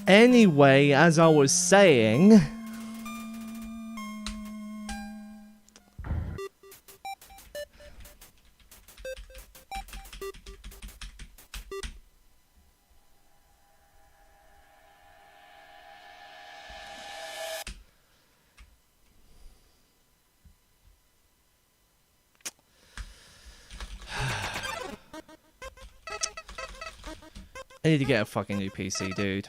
Anyway, as I was saying... I need to get a fucking new PC, dude.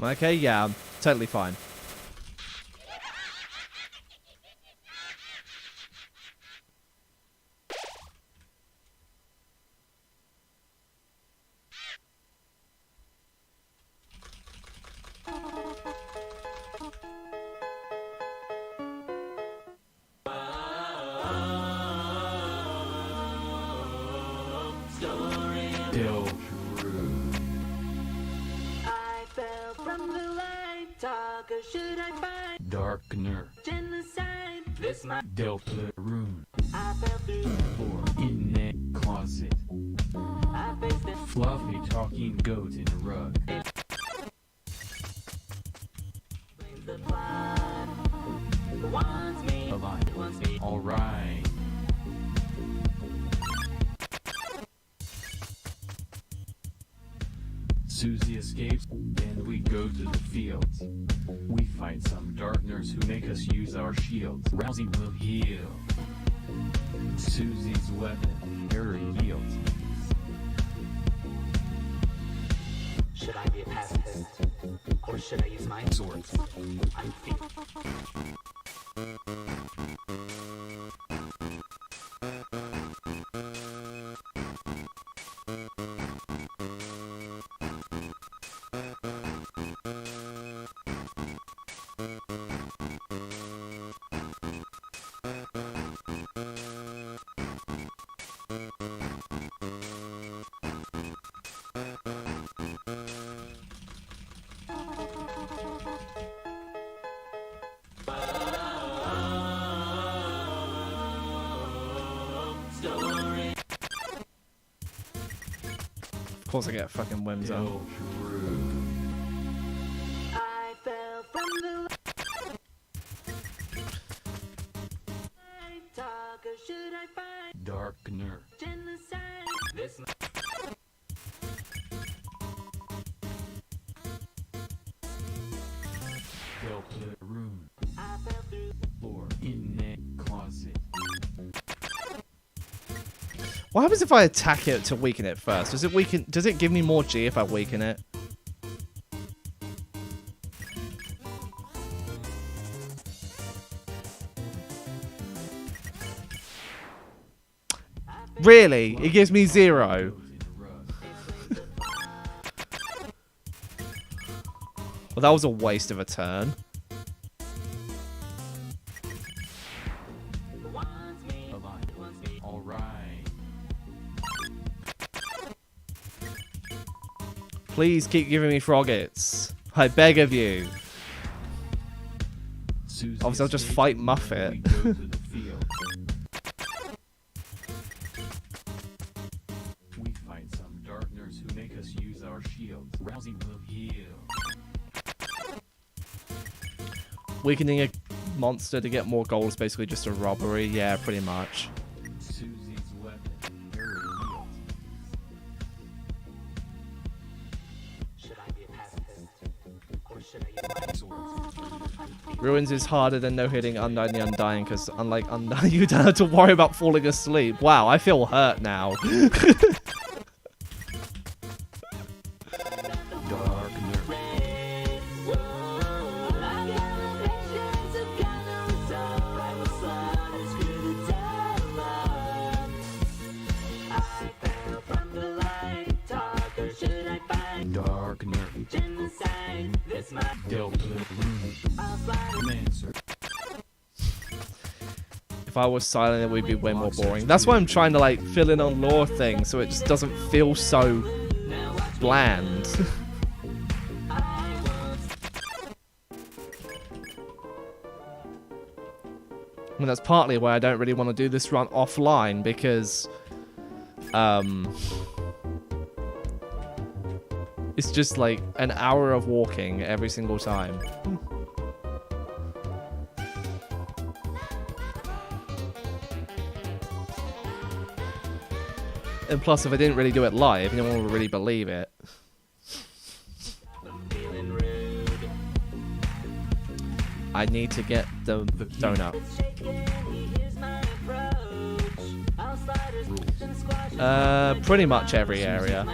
Okay, yeah, I'm totally fine. Darkener. Genocide. This my Delta Rune. I fell through the floor in that closet. I faced a fluffy talking goat in a rug. The plot wants me. Alive. Wants me. All right. Susie escapes, and we go to the fields. We fight some darkners who make us use our shields. Rousey will heal. Susie's weapon, error yields. Should I be a pacifist? Or should I use my sword? I'm Of course I get fucking whims on. I fell from the talk, or should I find darkener? Genocide. This Delta Rune. I fell through the floor in that closet. What happens if I attack it to weaken it first? Does it weaken? Does it give me more G if I weaken it? Really? It gives me 0. Well, that was a waste of a turn. Please keep giving me froggets. I beg of you. Obviously, I'll just fight Muffet. We fight some darkners who make us use our shields. Rousey will heal. Weakening a monster to get more gold is basically just a robbery. Yeah, pretty much. Ruins is harder than no-hitting Undying the Undying, because unlike Undying, you don't have to worry about falling asleep. Wow, I feel hurt now. I was silent, it would be way more boring. That's why I'm trying to like fill in on lore things so it just doesn't feel so bland. I mean, that's partly why I don't really want to do this run offline, because it's just like an hour of walking every single time. And plus, if I didn't really do it live, no one would really believe it. I need to get the donut. Pretty much every area.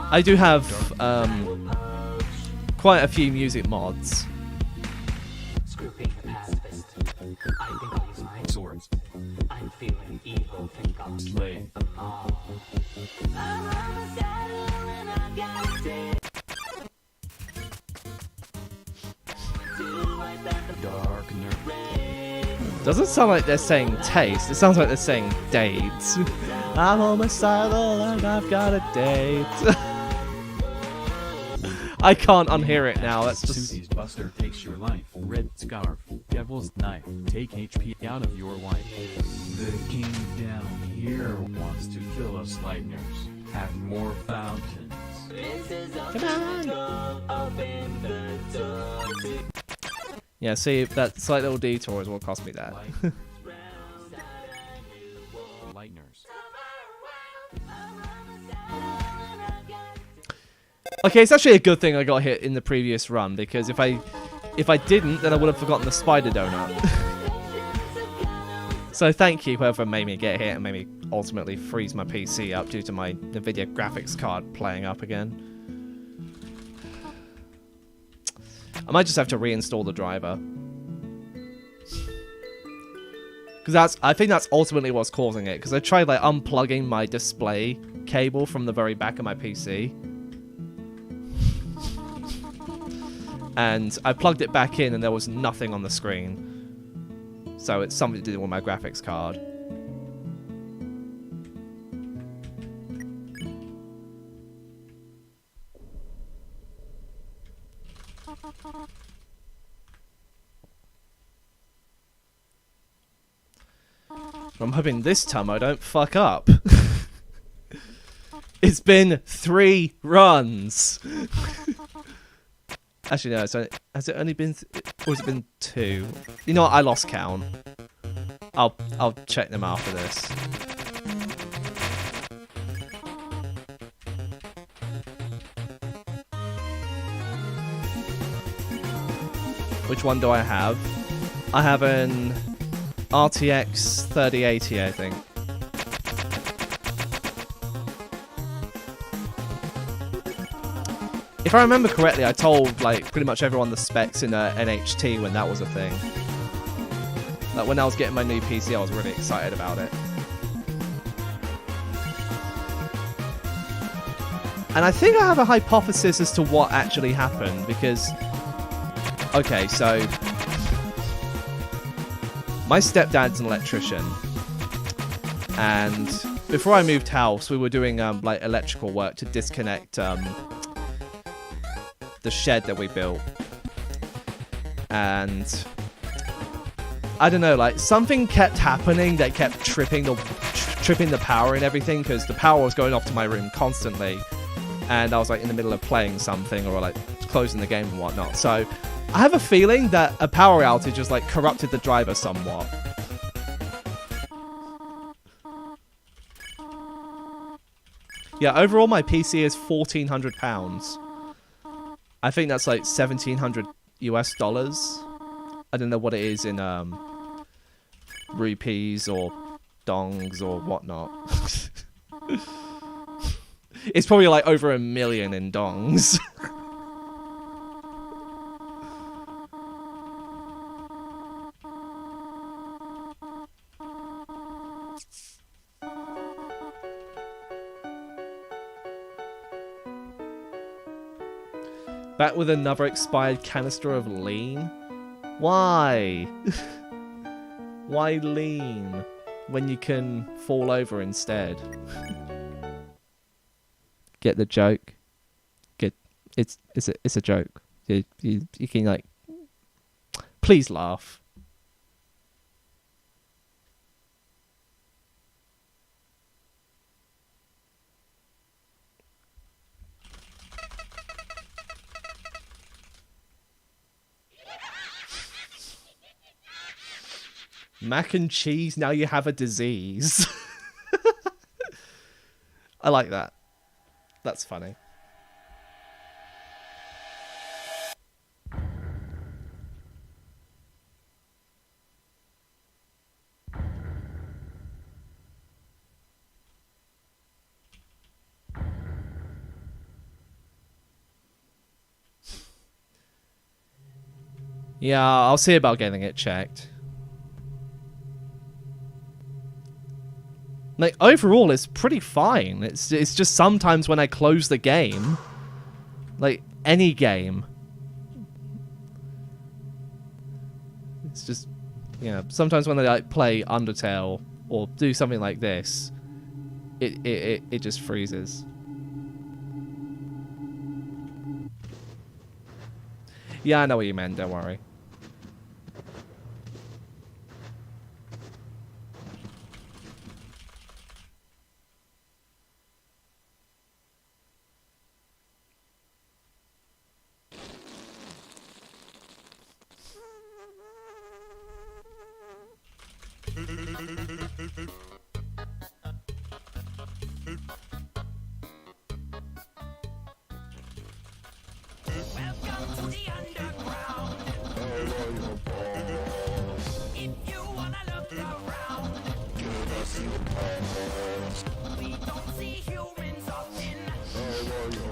I do have quite a few music mods. Swords. I'm feeling evil, think I'll slay them all. Doesn't sound like they're saying taste, it sounds like they're saying dates. I'm homicidal and I've got a date. I can't unhear it now, that's just... Susie's Buster takes your life. Red scarf. Devil's knife. Take HP out of your wife. The king down here wants to kill us Lightners. Have more fountains. Come on! Yeah, see, that slight little detour is what cost me that. Lightners. Okay, it's actually a good thing I got hit in the previous run, because if I didn't, then I would have forgotten the spider donut. So thank you whoever made me get hit and made me ultimately freeze my PC up due to my NVIDIA graphics card playing up again. I might just have to reinstall the driver. Because I think that's ultimately what's causing it, because I tried like unplugging my display cable from the very back of my PC. And I plugged it back in and there was nothing on the screen. So it's something to do with my graphics card. I'm hoping this time I don't fuck up. It's been 3 runs. Actually, no. So has it only been, or has it been 2? You know what? I lost count. I'll check them after this. Which one do I have? I have an RTX 3080, I think. If I remember correctly, I told like pretty much everyone the specs in NHT when that was a thing. Like when I was getting my new PC, I was really excited about it. And I think I have a hypothesis as to what actually happened, because... Okay, so... My stepdad's an electrician. And before I moved house, we were doing like electrical work to disconnect the shed that we built. And I don't know, like something kept happening that kept tripping the power and everything, because the power was going off to my room constantly, and I was like in the middle of playing something or like closing the game and whatnot. So I have a feeling that a power outage just like corrupted the driver somewhat. Yeah, overall my PC is £1,400. I think that's like $1,700 US. I don't know what it is in rupees or dongs or whatnot. It's probably like over $1 million in dongs. Back with another expired canister of lean? Why? Why lean when you can fall over instead? Get the joke? It's a joke. You can, like, please laugh. Mac and cheese, now you have a disease. I like that. That's funny. Yeah, I'll see about getting it checked. Like, overall, it's pretty fine. It's just sometimes when I close the game, like, any game, it's just, yeah, sometimes when I, like, play Undertale or do something like this, it just freezes. Yeah, I know what you meant, don't worry.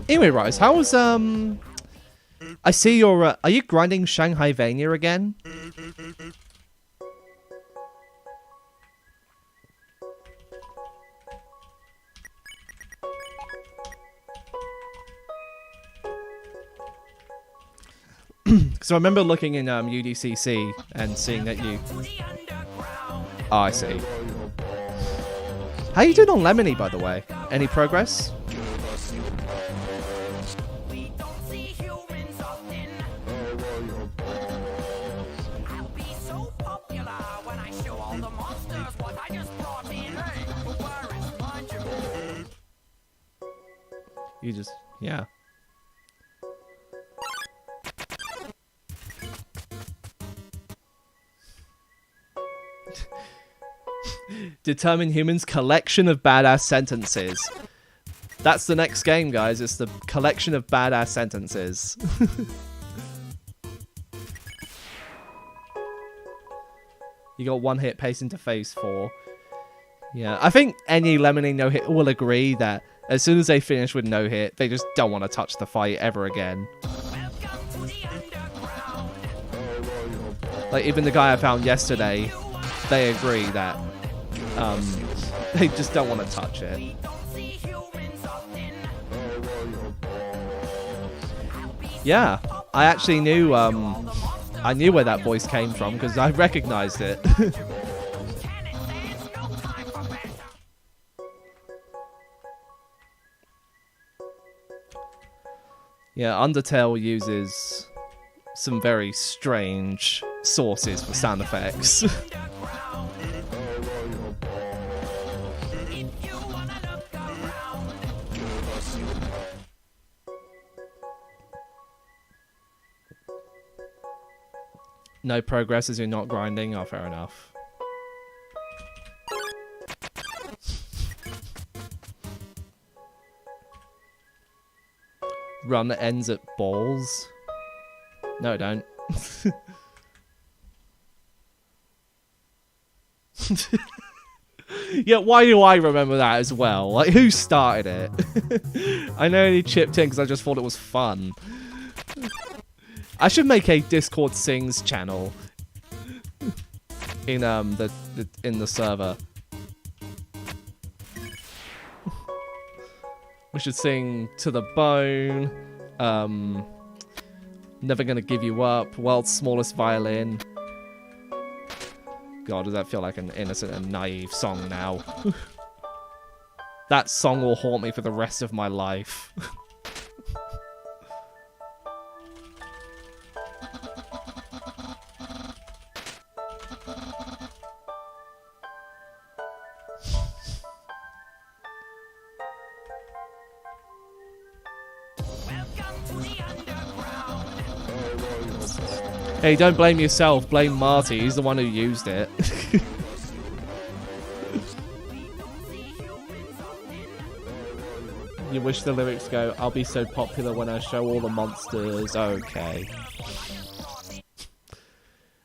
Anyway, Rise, how was, I see you're, are you grinding Shanghai Vania again? Because I remember looking in UDCC and seeing that you... Oh, I see. How you doing on Lemony, by the way? Any progress? You just... yeah. Determine Humans collection of badass sentences. That's the next game, guys. It's the collection of badass sentences. You got one hit pace into phase 4. Yeah, I think any Lemony no hit will agree that as soon as they finish with no hit, they just don't want to touch the fight ever again. Like even the guy I found yesterday, they agree that they just don't want to touch it. Yeah, I actually knew I knew where that voice came from because I recognized it. Yeah, Undertale uses some very strange sources for sound effects. No progress as you're not grinding? Oh, fair enough. Run ends at balls? No, don't. Yeah, why do I remember that as well? Like, who started it? I know he chipped in because I just thought it was fun. I should make a Discord Sings channel in the server. We should sing To the Bone, Never Gonna Give You Up, World's Smallest Violin. God, does that feel like an innocent and naive song now? That song will haunt me for the rest of my life. Hey, don't blame yourself, blame Marty, he's the one who used it. You wish the lyrics go, I'll be so popular when I show all the monsters. Okay.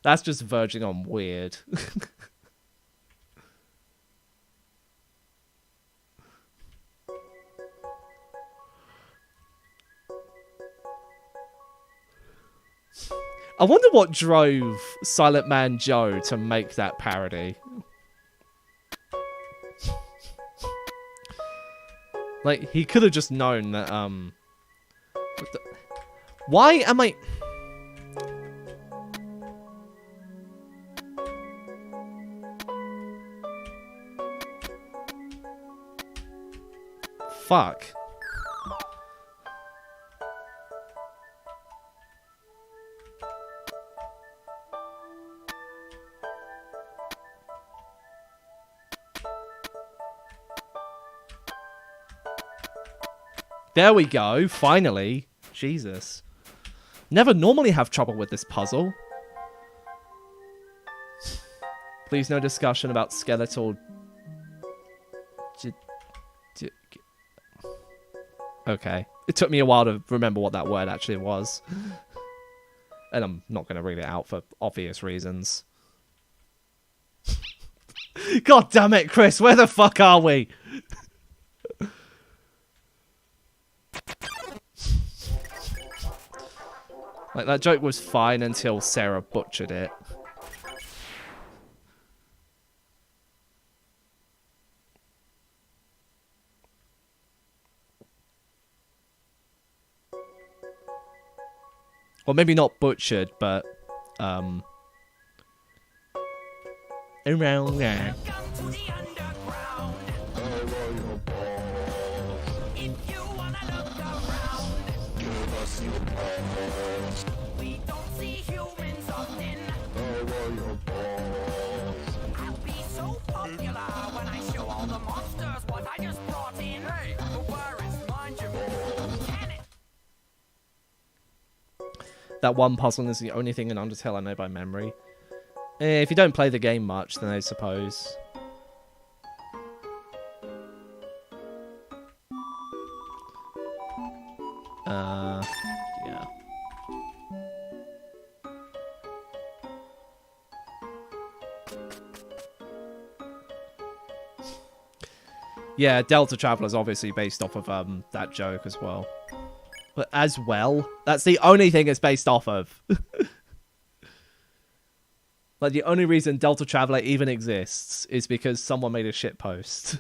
That's just verging on weird. I wonder what drove Silent Man Joe to make that parody. Like, he could have just known that, Why am I... Fuck. There we go, finally. Jesus. Never normally have trouble with this puzzle. Please no discussion about skeletal... Okay. It took me a while to remember what that word actually was. And I'm not going to read it out for obvious reasons. God damn it, Chris, where the fuck are we? Like, that joke was fine until Sarah butchered it. Well, maybe not butchered, but, around there. That one puzzle is the only thing in Undertale I know by memory. If you don't play the game much, then I suppose. Yeah. Yeah, Delta Traveler is obviously based off of that joke as well. But as well, that's the only thing it's based off of. Like, the only reason Delta Traveler even exists is because someone made a shit post.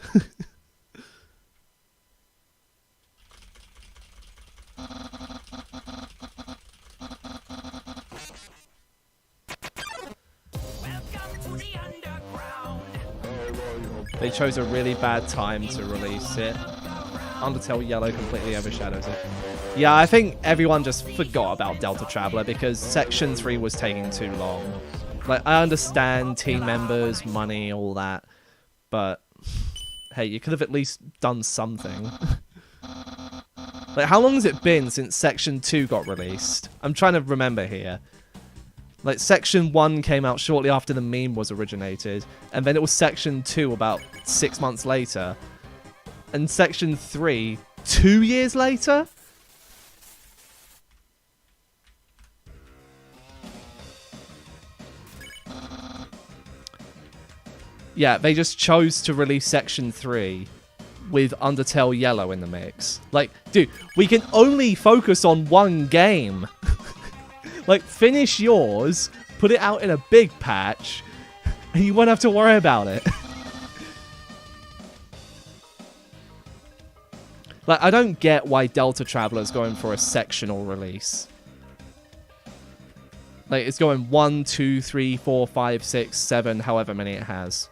They chose a really bad time to release it. Undertale Yellow completely overshadows it. Yeah, I think everyone just forgot about Delta Traveler because Section 3 was taking too long. Like, I understand team members, money, all that, but hey, you could have at least done something. Like, how long has it been since Section 2 got released? I'm trying to remember here. Like, Section 1 came out shortly after the meme was originated, and then it was Section 2 about 6 months later. And Section 3, 2 years later? Yeah, they just chose to release Section 3 with Undertale Yellow in the mix. Like, dude, we can only focus on one game. Like, finish yours, put it out in a big patch, and you won't have to worry about it. Like, I don't get why Delta Traveler's going for a sectional release. Like, it's going 1, 2, 3, 4, 5, 6, 7, however many it has.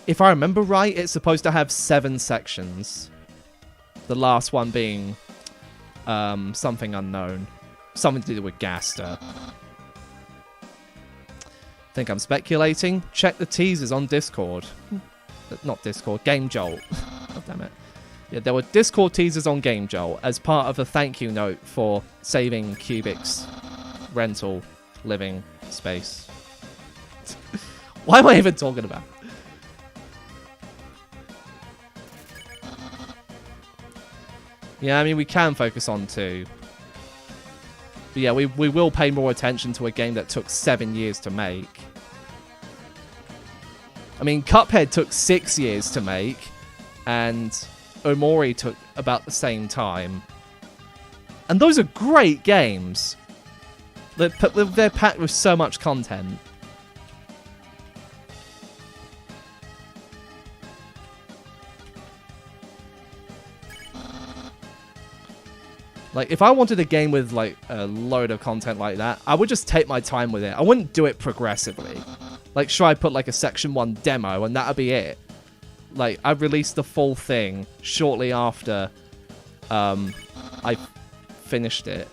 If I remember right, it's supposed to have 7 sections. The last one being something unknown. Something to do with Gaster. Think I'm speculating? Check the teasers on Discord. Not Discord, Game Jolt. God damn it. Yeah, there were Discord teasers on Game Jolt as part of a thank you note for saving Cubic's rental living space. Why am I even talking about? Yeah, I mean, we can focus on 2. But yeah, we will pay more attention to a game that took 7 years to make. I mean, Cuphead took 6 years to make, and Omori took about the same time. And those are great games. They're packed with so much content. Like, if I wanted a game with, like, a load of content like that, I would just take my time with it. I wouldn't do it progressively. Like, sure, I put, like, a Section 1 demo, and that'd be it. Like, I released the full thing shortly after I finished it.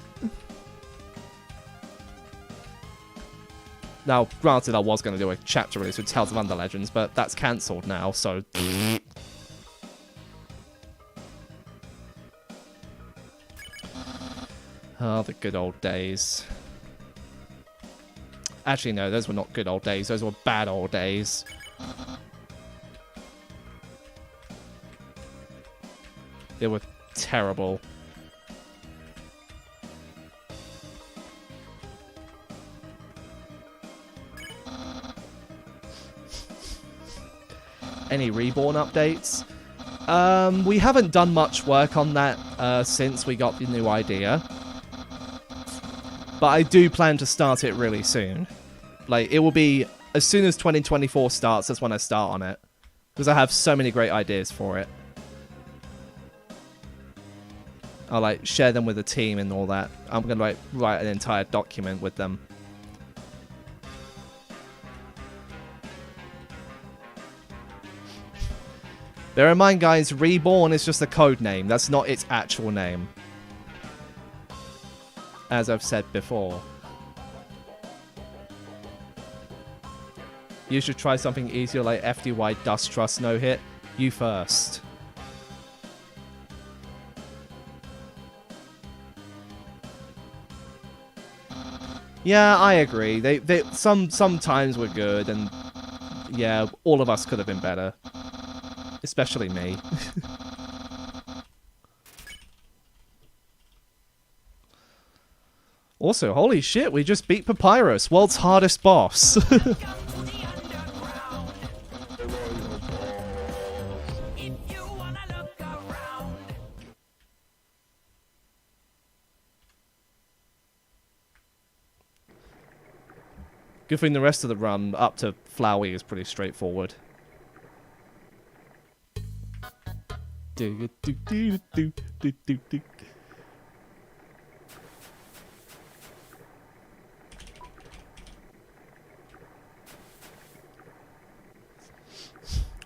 Now, granted, I was going to do a chapter release with Tales of Under Legends, but that's cancelled now, so... Oh, the good old days. Actually, no, those were not good old days. Those were bad old days. They were terrible. Any Reborn updates? We haven't done much work on that since we got the new idea. But I do plan to start it really soon. Like, it will be... As soon as 2024 starts, that's when I start on it. Because I have so many great ideas for it. I'll, like, share them with the team and all that. I'm going to, like, write an entire document with them. Bear in mind, guys, Reborn is just a code name. That's not its actual name. As I've said before. You should try something easier like FDY Dust Trust No Hit. You first. Yeah, I agree. They sometimes were good, and yeah, all of us could have been better. Especially me. Also, holy shit, we just beat Papyrus, world's hardest boss. Good thing the rest of the run up to Flowey is pretty straightforward.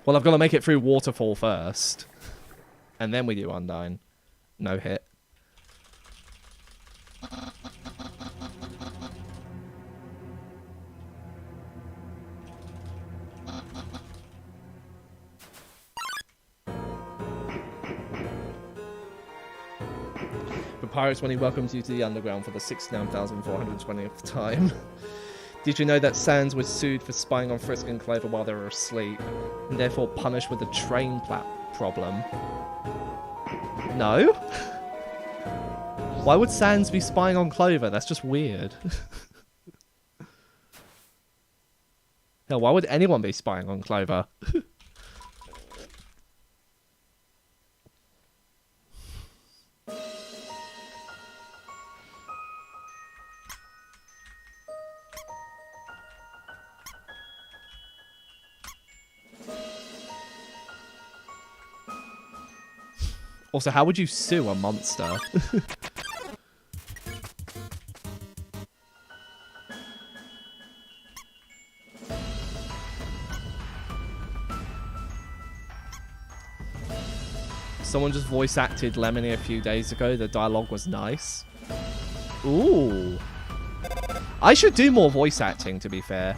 Well, I've got to make it through Waterfall first. And then we do Undyne. No hit. Papyrus when he welcomes you to the underground for the 69,420th time. Did you know that Sans was sued for spying on Frisk and Clover while they were asleep, and therefore punished with a train problem? No? Why would Sans be spying on Clover? That's just weird. Hell, why would anyone be spying on Clover? Also, how would you sue a monster? Someone just voice acted Lemony a few days ago. The dialogue was nice. Ooh. I should do more voice acting, to be fair.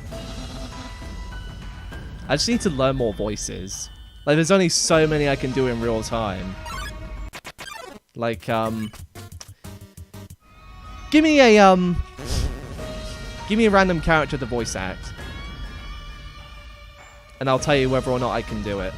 I just need to learn more voices. Like, there's only so many I can do in real time. Like, give me a random character to voice act. And I'll tell you whether or not I can do it.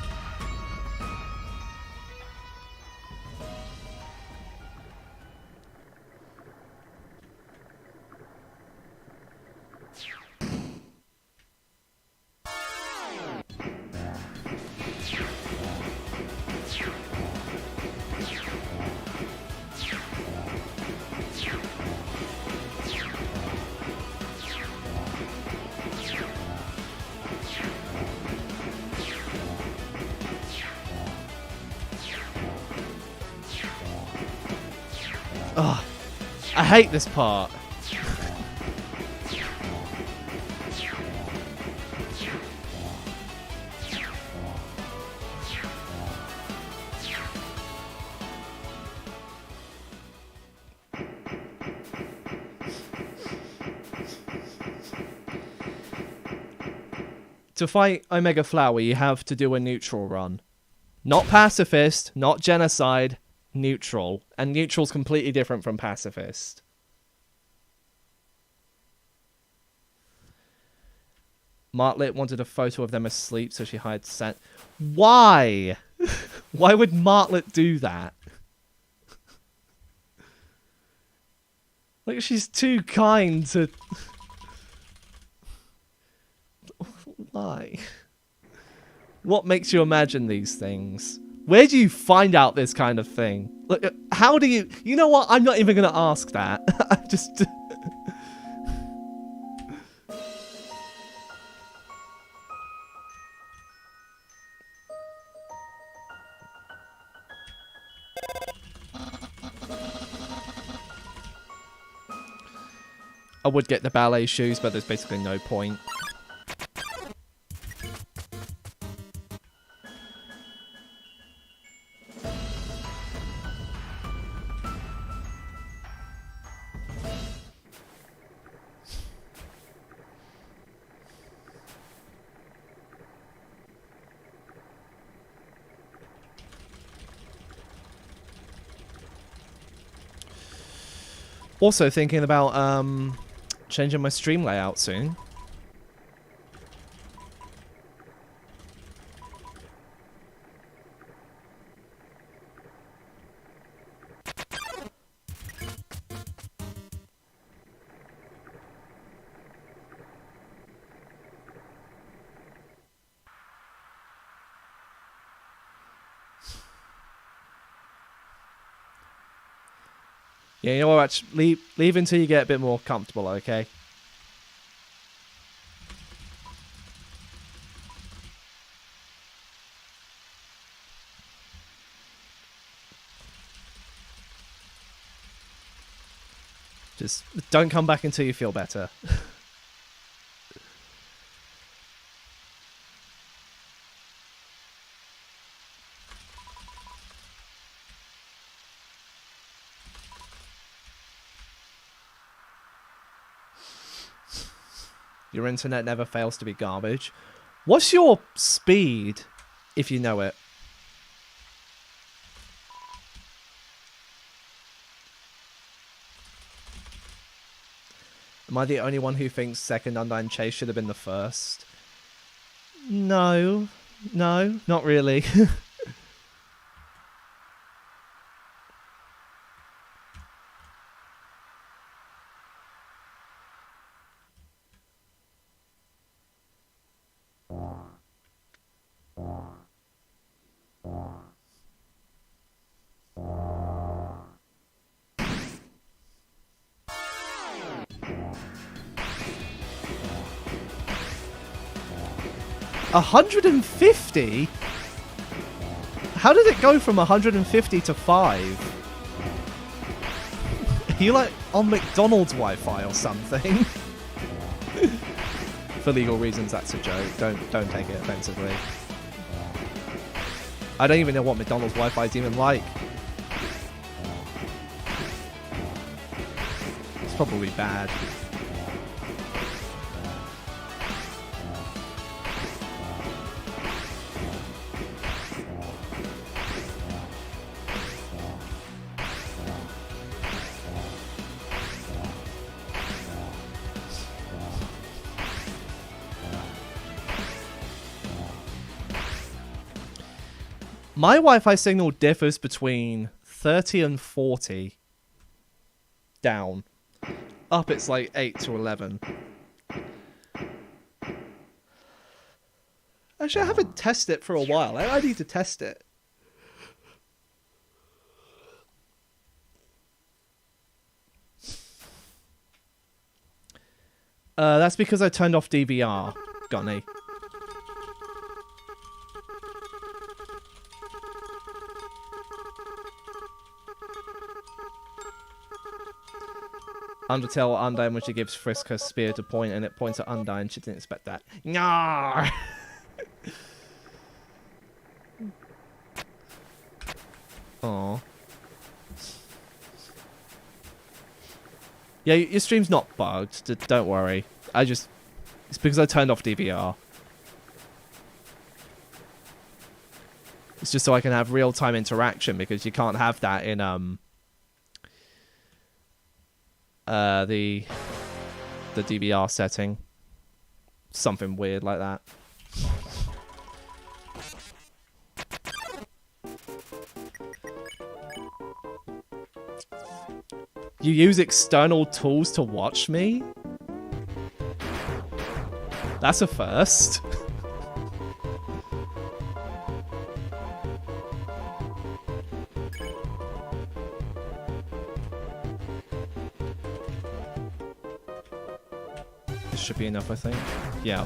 Ugh. I hate this part. To fight Omega Flower, you have to do a neutral run. Not pacifist, not genocide, neutral. And neutral's completely different from pacifist. Martlet wanted a photo of them asleep, so she hired Sand. Why? Why would Martlet do that? Like, she's too kind to... Why? What makes you imagine these things? Where do you find out this kind of thing? Like, how do you... You know what? I'm not even going to ask that. I just... I would get the ballet shoes, but there's basically no point. Also thinking about changing my stream layout soon. Yeah, you know what? Actually, leave until you get a bit more comfortable, okay? Just don't come back until you feel better. Your internet never fails to be garbage. What's your speed, if you know it? Am I the only one who thinks second Undying Chase should have been the first? No. No, not really. $150? How did it go from 150 to 5? Are you like on McDonald's Wi-Fi or something? For legal reasons, that's a joke. Don't take it offensively. I don't even know what McDonald's Wi-Fi is even like. It's probably bad. My Wi-Fi signal differs between 30 and 40. Down. Up it's like 8 to 11. Actually, I haven't tested it for a while. I need to test it. That's because I turned off DVR, Gunny. Undertale Undyne when she gives Frisk her spear to point and it points at Undyne. She didn't expect that. Nyar! Aww. Yeah, your stream's not bugged. Don't worry. It's because I turned off DVR. It's just so I can have real-time interaction because you can't have that in the DVR setting. Something weird like that. You use external tools to watch me? That's a first. This should be enough, I think. Yeah.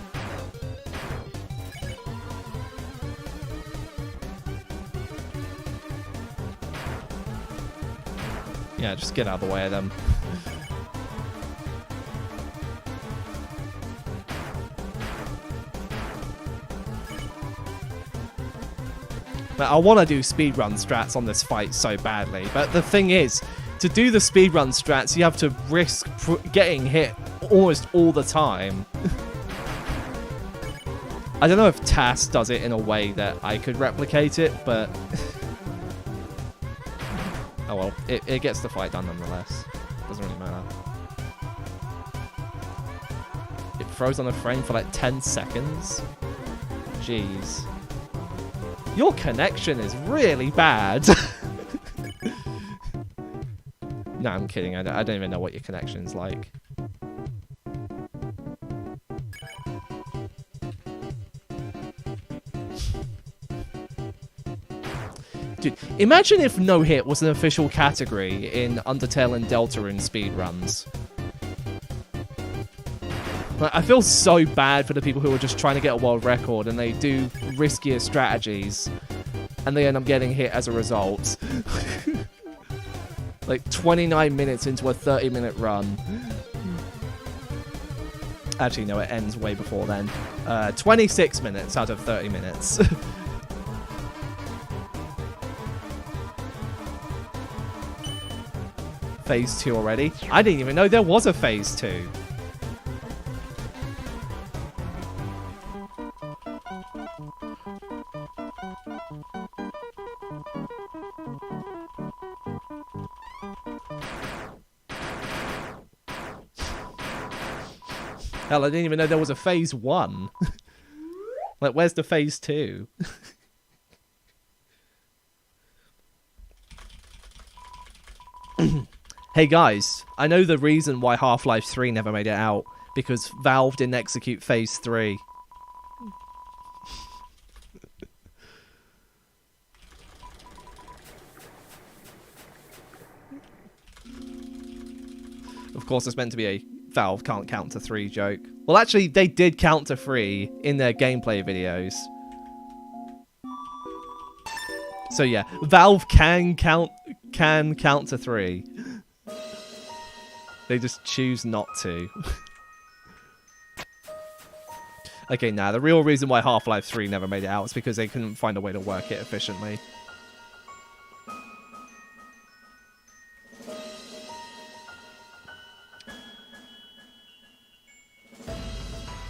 Yeah, just get out of the way of them. But I want to do speedrun strats on this fight so badly. But the thing is, to do the speedrun strats, you have to risk getting hit almost all the time. I don't know if TAS does it in a way that I could replicate it, but... oh well, it gets the fight done nonetheless. Doesn't really matter. It froze on a frame for like 10 seconds. Jeez. Your connection is really bad. No, I'm kidding. I don't even know what your connection's like. Dude, imagine if no hit was an official category in Undertale and Deltarune speedruns. Like, I feel so bad for the people who are just trying to get a world record and they do riskier strategies and they end up getting hit as a result. Like 29 minutes into a 30-minute run. Actually, no, it ends way before then. 26 minutes out of 30 minutes. Phase 2 already? I didn't even know there was a Phase 2. Hell, I didn't even know there was a Phase 1. Like, where's the Phase 2? Hey guys, I know the reason why Half-Life 3 never made it out. Because Valve didn't execute Phase 3. Of course, it's meant to be a Valve can't count to 3 joke. Well, actually, they did count to 3 in their gameplay videos. So yeah, Valve can count to 3. They just choose not to. Okay, nah, the real reason why Half-Life 3 never made it out is because they couldn't find a way to work it efficiently.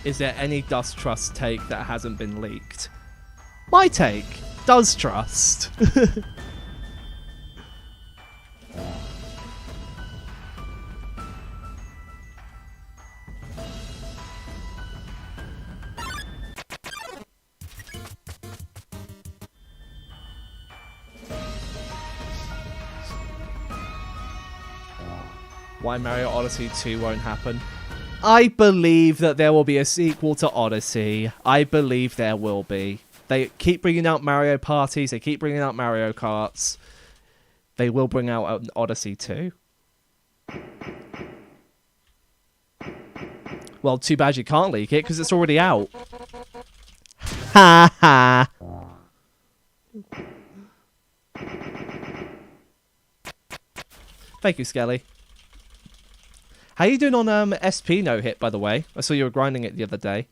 Is there any Does Trust take that hasn't been leaked? My take, Does Trust. Why Mario Odyssey 2 won't happen? I believe that there will be a sequel to Odyssey. I believe there will be. They keep bringing out Mario parties. They keep bringing out Mario Karts. They will bring out an Odyssey 2. Well, too bad you can't leak it because it's already out. Ha ha. Thank you, Skelly. How you doing on SP no hit, by the way? I saw you were grinding it the other day.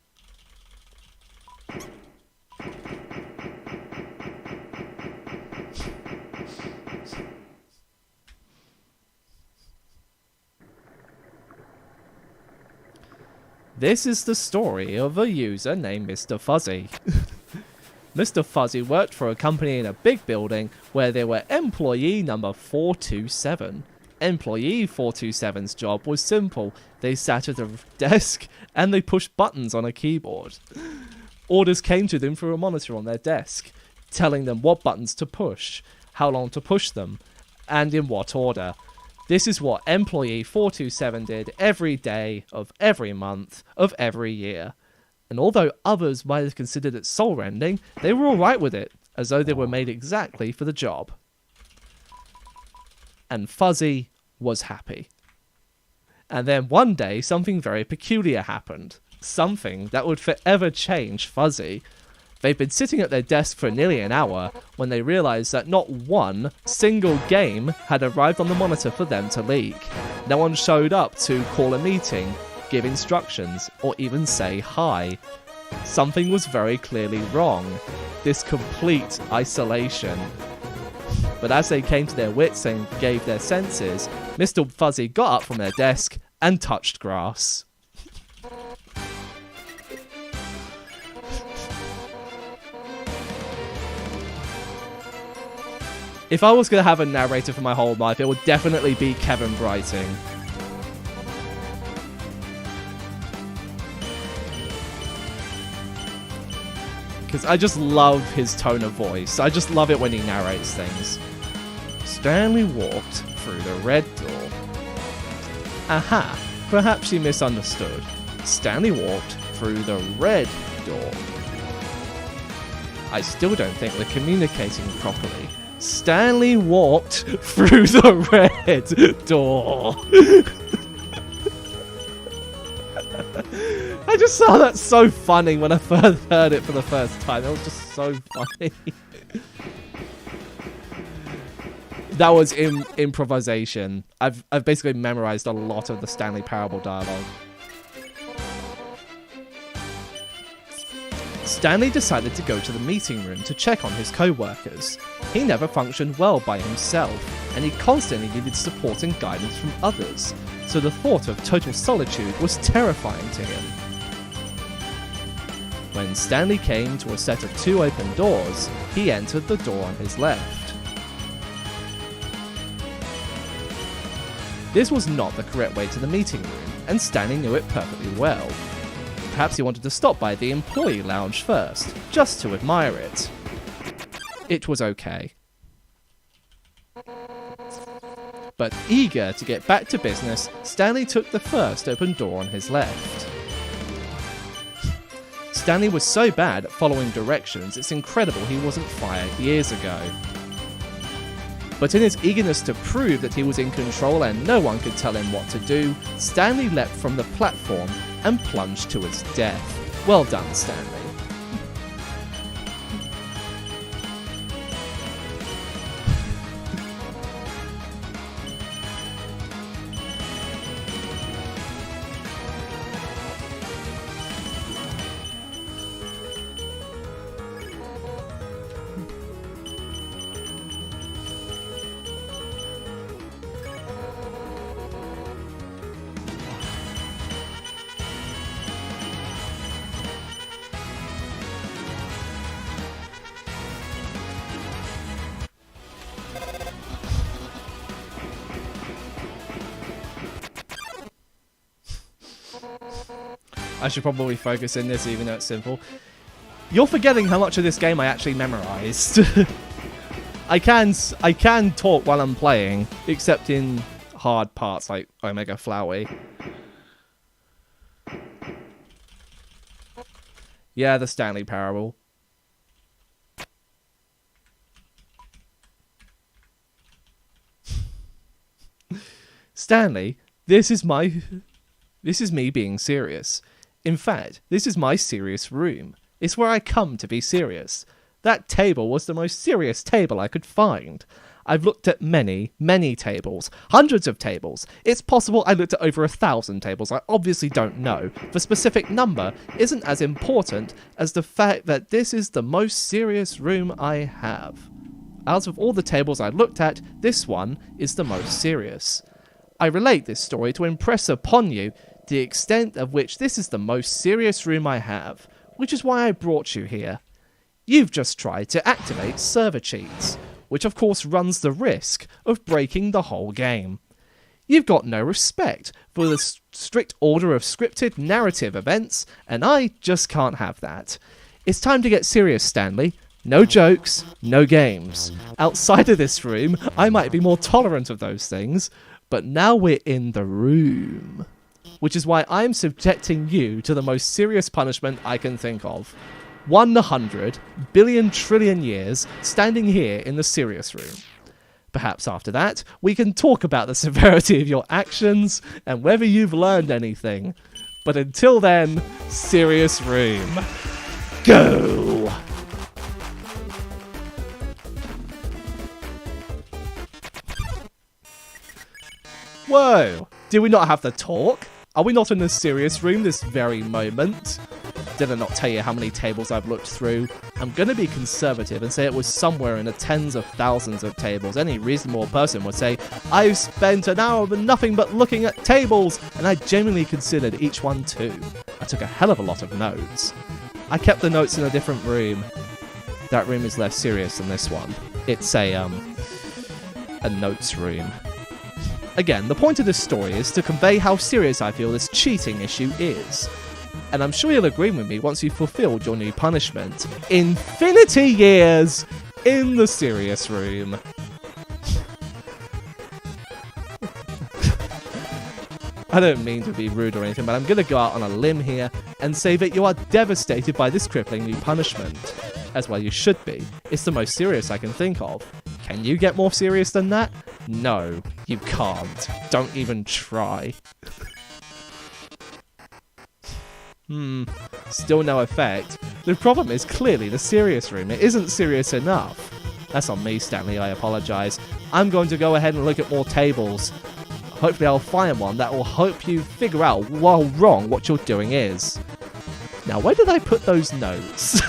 This is the story of a user named Mr. Fuzzy. Mr. Fuzzy worked for a company in a big building where there were employee number 427. Employee 427's job was simple. They sat at a desk and they pushed buttons on a keyboard. Orders came to them through a monitor on their desk, telling them what buttons to push, how long to push them, and in what order. This is what Employee 427 did every day of every month of every year. And although others might have considered it soul-rending, they were alright with it, as though they were made exactly for the job. And Fuzzy was happy. And then one day, something very peculiar happened. Something that would forever change Fuzzy. They'd been sitting at their desk for nearly an hour when they realised that not one single game had arrived on the monitor for them to leak. No one showed up to call a meeting, give instructions, or even say hi. Something was very clearly wrong. This complete isolation. But as they came to their wits and gave their senses, Mr. Fuzzy got up from their desk and touched grass. If I was going to have a narrator for my whole life, it would definitely be Kevin Brighting. Because I just love his tone of voice. I just love it when he narrates things. Stanley walked through the red door. Aha, perhaps you misunderstood. Stanley walked through the red door. I still don't think we're communicating properly. Stanley walked through the red door. I just saw that so funny when I first heard it for the first time. It was just so funny. That was improvisation. I've basically memorized a lot of the Stanley Parable dialogue. Stanley decided to go to the meeting room to check on his co-workers. He never functioned well by himself, and he constantly needed support and guidance from others, so the thought of total solitude was terrifying to him. When Stanley came to a set of 2 open doors, he entered the door on his left. This was not the correct way to the meeting room, and Stanley knew it perfectly well. Perhaps he wanted to stop by the employee lounge first, just to admire it. It was okay. But eager to get back to business, Stanley took the first open door on his left. Stanley was so bad at following directions, it's incredible he wasn't fired years ago. But in his eagerness to prove that he was in control and no one could tell him what to do, Stanley leapt from the platform and plunged to his death. Well done, Stanley. I should probably focus in this even though it's simple. You're forgetting how much of this game I actually memorized. I can talk while I'm playing, except in hard parts like Omega Flowey. Yeah, the Stanley Parable. Stanley, this is me being serious. In fact, this is my serious room. It's where I come to be serious. That table was the most serious table I could find. I've looked at many, many tables. Hundreds of tables. It's possible I looked at over 1,000 tables. I obviously don't know. The specific number isn't as important as the fact that this is the most serious room I have. Out of all the tables I looked at, this one is the most serious. I relate this story to impress upon you the extent of which this is the most serious room I have, which is why I brought you here. You've just tried to activate server cheats, which of course runs the risk of breaking the whole game. You've got no respect for the strict order of scripted narrative events, and I just can't have that. It's time to get serious, Stanley. No jokes, no games. Outside of this room, I might be more tolerant of those things, but now we're in the room. Which is why I'm subjecting you to the most serious punishment I can think of. 100 billion trillion years standing here in the serious room. Perhaps after that, we can talk about the severity of your actions and whether you've learned anything. But until then, serious room. Go! Whoa! Did we not have the talk? Are we not in a serious room this very moment? Did I not tell you how many tables I've looked through? I'm gonna be conservative and say it was somewhere in the tens of thousands of tables. Any reasonable person would say, I've spent an hour of nothing but looking at tables, and I genuinely considered each one too. I took a hell of a lot of notes. I kept the notes in a different room. That room is less serious than this one. It's a notes room. Again, the point of this story is to convey how serious I feel this cheating issue is. And I'm sure you'll agree with me once you've fulfilled your new punishment. Infinity years in the serious room. I don't mean to be rude or anything, but I'm going to go out on a limb here and say that you are devastated by this crippling new punishment. As well you should be. It's the most serious I can think of. Can you get more serious than that? No, you can't. Don't even try. Still no effect. The problem is clearly the serious room. It isn't serious enough. That's on me, Stanley, I apologise. I'm going to go ahead and look at more tables. Hopefully I'll find one that will help you figure out how wrong what you're doing is. Now, where did I put those notes?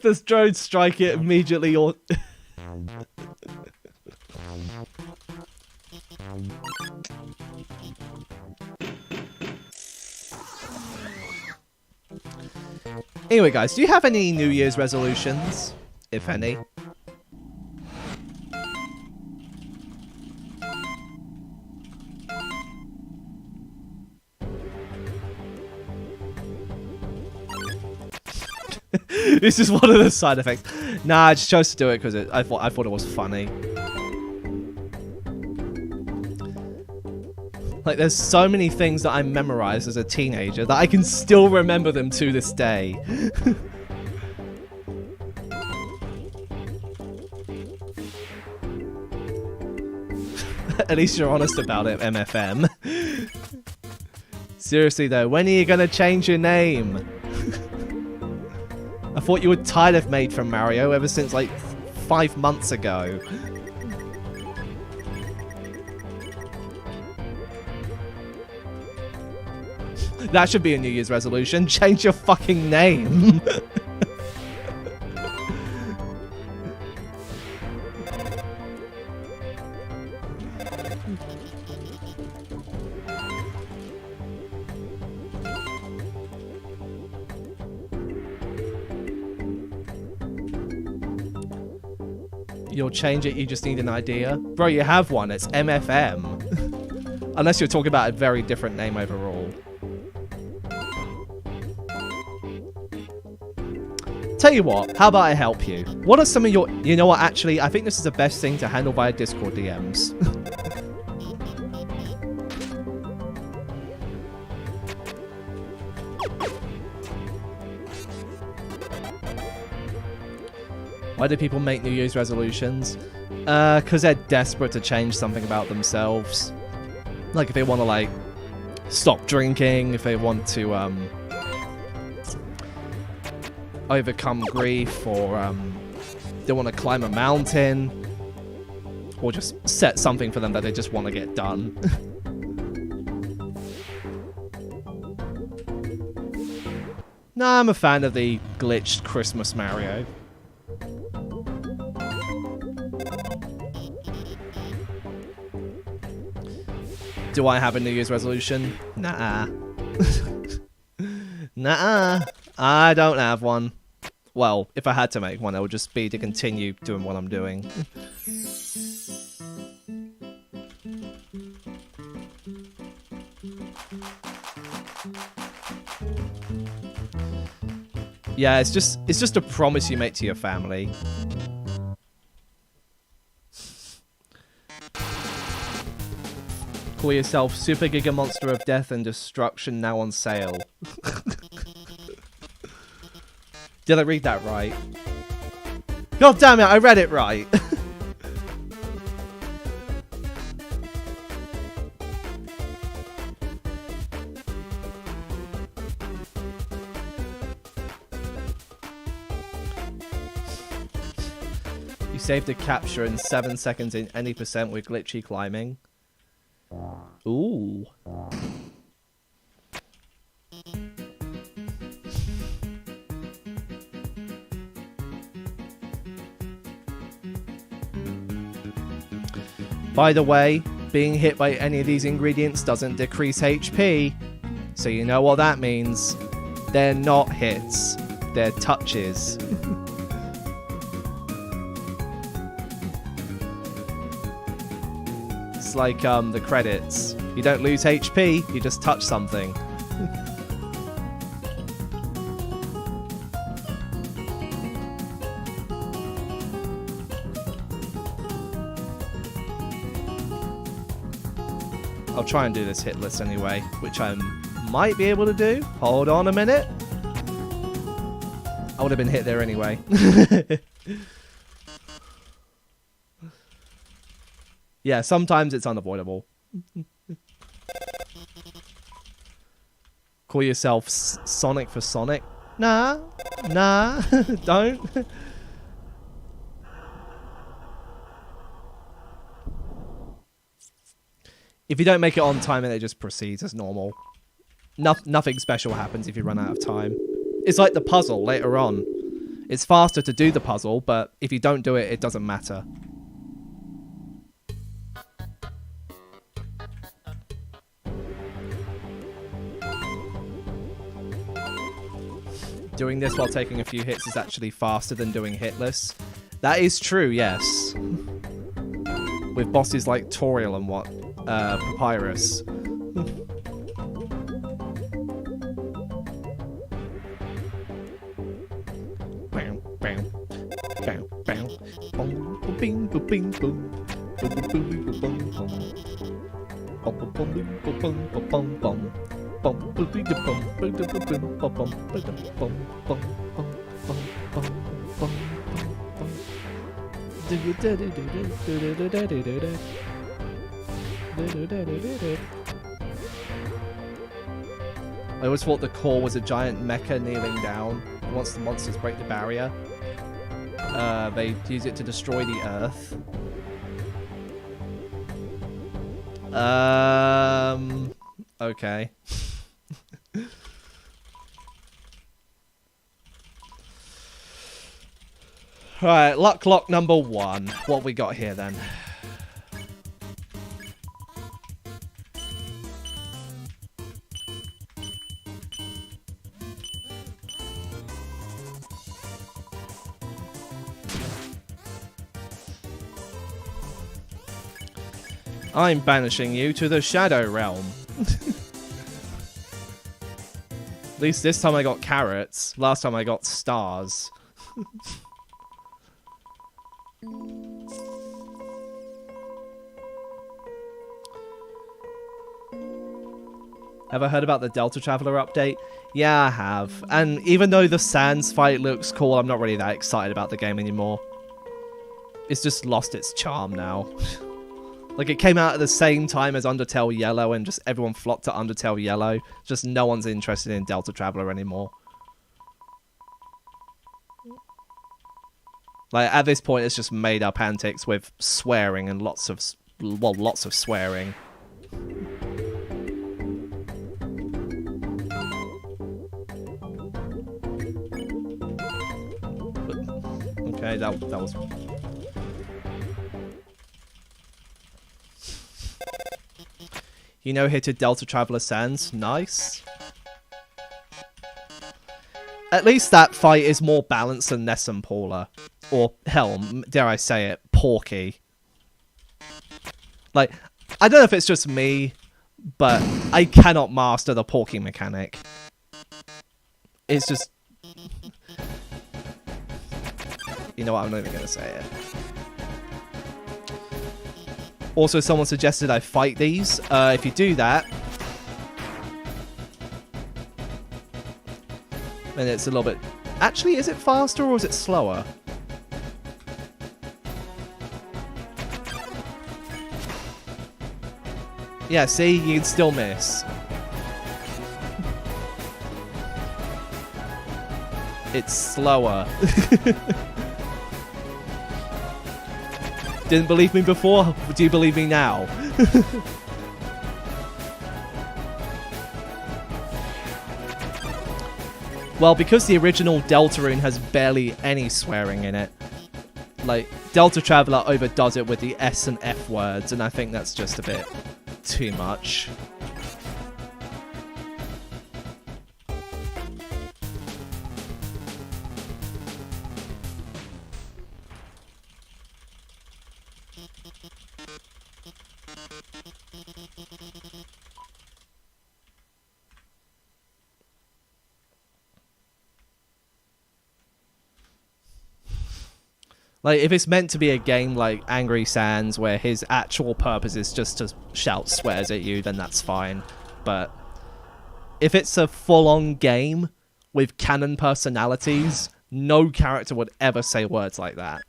Does drone strike it immediately or... Anyway guys, do you have any New Year's resolutions? If any? This is one of the side effects. Nah, I just chose to do it because I thought it was funny. Like, there's so many things that I memorized as a teenager that I can still remember them to this day. At least you're honest about it, MFM. Seriously though, when are you gonna change your name? I thought you were tired of Maid from Mario ever since like 5 months ago. That should be a New Year's resolution. Change your fucking name. You'll change it, you just need an idea. Bro, you have one, it's MFM. Unless you're talking about a very different name overall. Tell you what, how about I help you? What are some of your... You know what, actually, I think this is the best thing to handle via Discord DMs. Why do people make New Year's resolutions? Because they're desperate to change something about themselves. Like if they want to, like, stop drinking, if they want to, overcome grief, or, they want to climb a mountain, or just set something for them that they just want to get done. No, I'm a fan of the glitched Christmas Mario. Do I have a New Year's resolution? Nah. Nah. I don't have one. Well, if I had to make one, it would just be to continue doing what I'm doing. Yeah, it's just a promise you make to your family. Call yourself Super Giga Monster of Death and Destruction, now on sale. Did I read that right? God damn it, I read it right. You saved a capture in 7 seconds in any percent with glitchy climbing. Ooh. By the way, being hit by any of these ingredients doesn't decrease HP. So you know what that means. They're not hits. They're touches. It's like the credits. You don't lose HP, you just touch something. I'll try and do this hit list anyway, which I might be able to do. Hold on a minute. I would have been hit there anyway. Yeah, sometimes it's unavoidable. Call yourself Sonic for Sonic? Nah, don't. If you don't make it on time, then it just proceeds as normal. Nothing special happens if you run out of time. It's like the puzzle later on. It's faster to do the puzzle, but if you don't do it, it doesn't matter. Doing this while taking a few hits is actually faster than doing hitless. That is true, yes. With bosses like Toriel and what? Papyrus. I always thought the core was a giant mecha kneeling down. Once the monsters break the barrier, they use it to destroy the Earth. Okay. Alright, luck lock number 1. What we got here then? I'm banishing you to the Shadow Realm. At least this time I got carrots. Last time I got stars. Have I heard about the Delta Traveler update? Yeah, I have. And even though the Sans fight looks cool, I'm not really that excited about the game anymore. It's just lost its charm now. Like, it came out at the same time as Undertale Yellow, and just everyone flocked to Undertale Yellow. Just no one's interested in Delta Traveler anymore. Like, at this point, it's just made-up antics with swearing and lots of swearing. Okay, that was... You know, hit a Delta Traveler Sans. Nice. At least that fight is more balanced than Ness and Paula. Or, hell, dare I say it, Porky. Like, I don't know if it's just me, but I cannot master the Porky mechanic. It's just... You know what, I'm not even going to say it. Also, someone suggested I fight these. If you do that, then it's a little bit... Actually, is it faster or is it slower? Yeah, see? You can still miss. It's slower. Didn't believe me before? Do you believe me now? Well, because the original Deltarune has barely any swearing in it, like, Delta Traveler overdoes it with the S and F words, and I think that's just a bit too much. Like, if it's meant to be a game like Angry Sans, where his actual purpose is just to shout swears at you, then that's fine. But if it's a full-on game with canon personalities, no character would ever say words like that.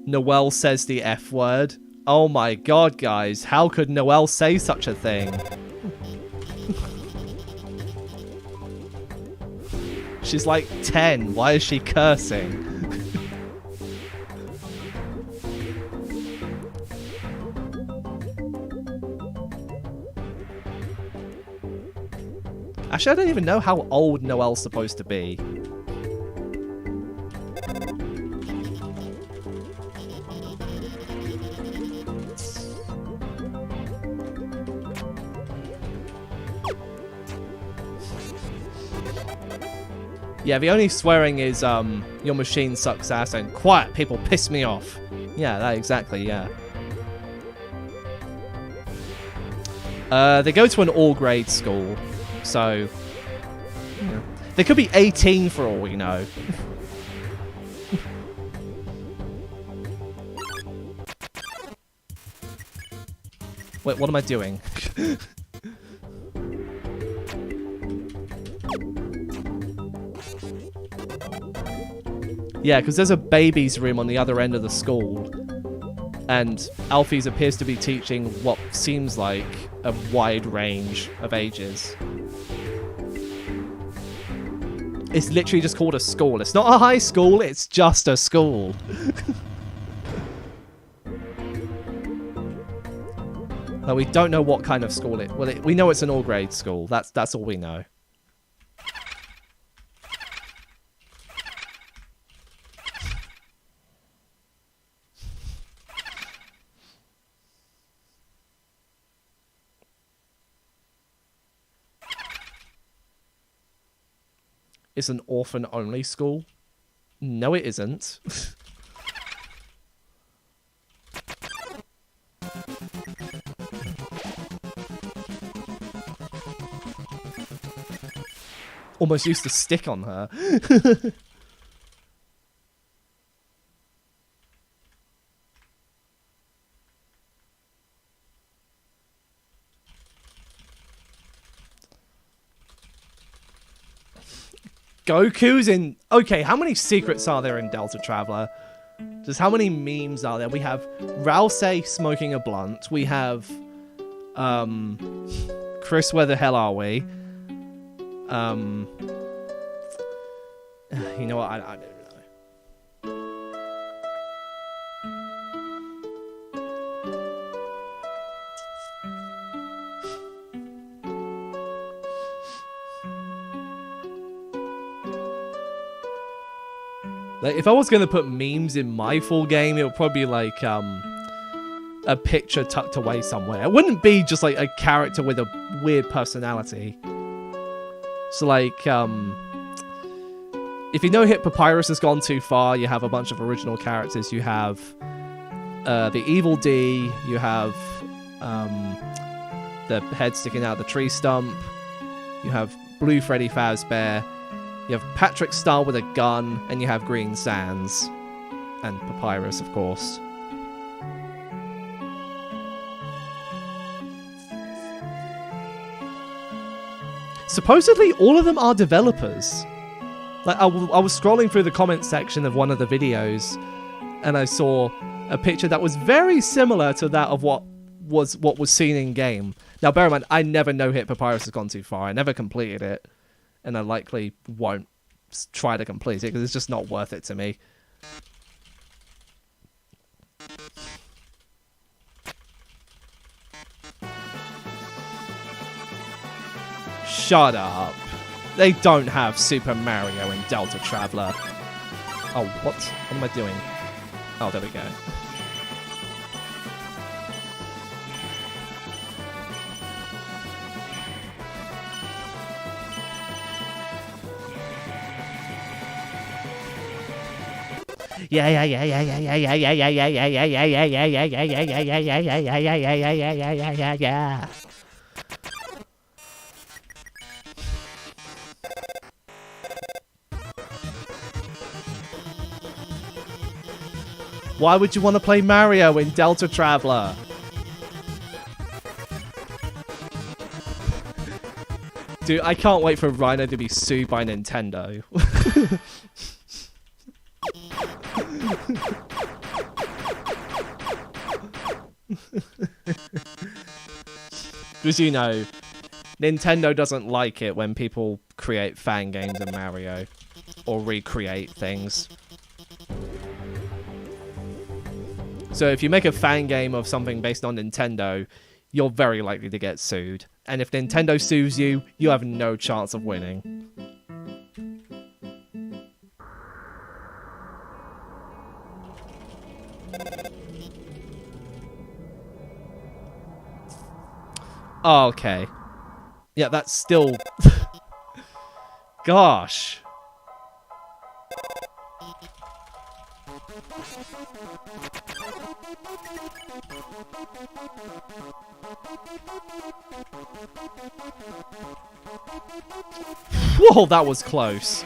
Noelle says the F word. Oh my god, guys, how could Noelle say such a thing? She's like 10, why is she cursing? Actually, I don't even know how old Noelle's supposed to be. Yeah, the only swearing is, your machine sucks ass and quiet people piss me off. Yeah, that exactly, yeah. They go to an all-grade school, so... Yeah. They could be 18 for all we know. Wait, what am I doing? Yeah, because there's a baby's room on the other end of the school. And Alphys appears to be teaching what seems like a wide range of ages. It's literally just called a school. It's not a high school, it's just a school. But we don't know what kind of school it... Well, we know it's an all-grade school. That's all we know. It's an orphan-only school? No, it isn't. Almost used to stick on her. Goku's in... Okay, how many secrets are there in Delta Traveler? Just how many memes are there? We have Ralsei smoking a blunt. We have... Chris, where the hell are we? You know what? I don't know. Like, if I was going to put memes in my full game, it would probably be like a picture tucked away somewhere. It wouldn't be just like a character with a weird personality. So like, if you know Hit Papyrus has gone too far, you have a bunch of original characters. You have the Evil D, you have the head sticking out of the tree stump, you have Blue Freddy Fazbear, you have Patrick Star with a gun, and you have Green Sands. And Papyrus, of course. Supposedly, all of them are developers. Like, I was scrolling through the comments section of one of the videos, and I saw a picture that was very similar to that of what was seen in game. Now, bear in mind, I never know Hit Papyrus has gone too far. I never completed it, and I likely won't try to complete it because it's just not worth it to me. Shut up. They don't have Super Mario in Delta Traveler. Oh, what? What am I doing? Oh, there we go. Yeah. Why would you want to play Mario in Delta Traveler? Dude, I can't wait for Rhino to be sued by Nintendo. Because, you know, Nintendo doesn't like it when people create fan games of Mario or recreate things. So if you make a fan game of something based on Nintendo, you're very likely to get sued. And if Nintendo sues you, you have no chance of winning. Oh, okay. Yeah, that's still... Gosh. Whoa, that was close.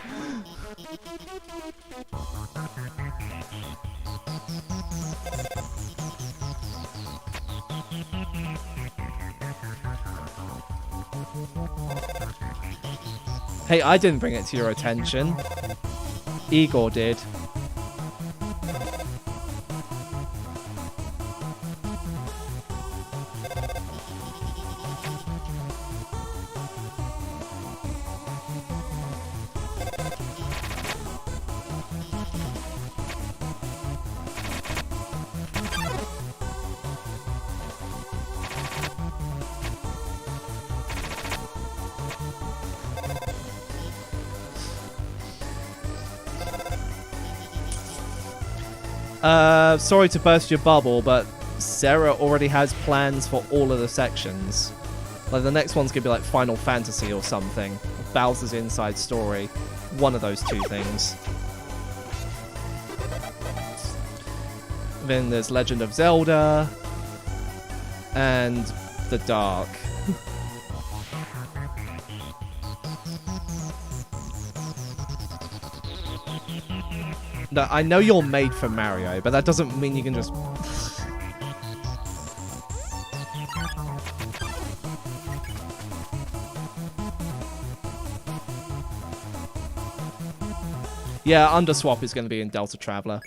Hey, I didn't bring it to your attention. Igor did. Sorry to burst your bubble, but Sarah already has plans for all of the sections. Like, the next one's gonna be like Final Fantasy or something. Bowser's Inside Story. One of those two things. Then there's Legend of Zelda. And The Dark. No, I know you're made for Mario, but that doesn't mean you can just... Yeah, Underswap is going to be in Delta Traveler.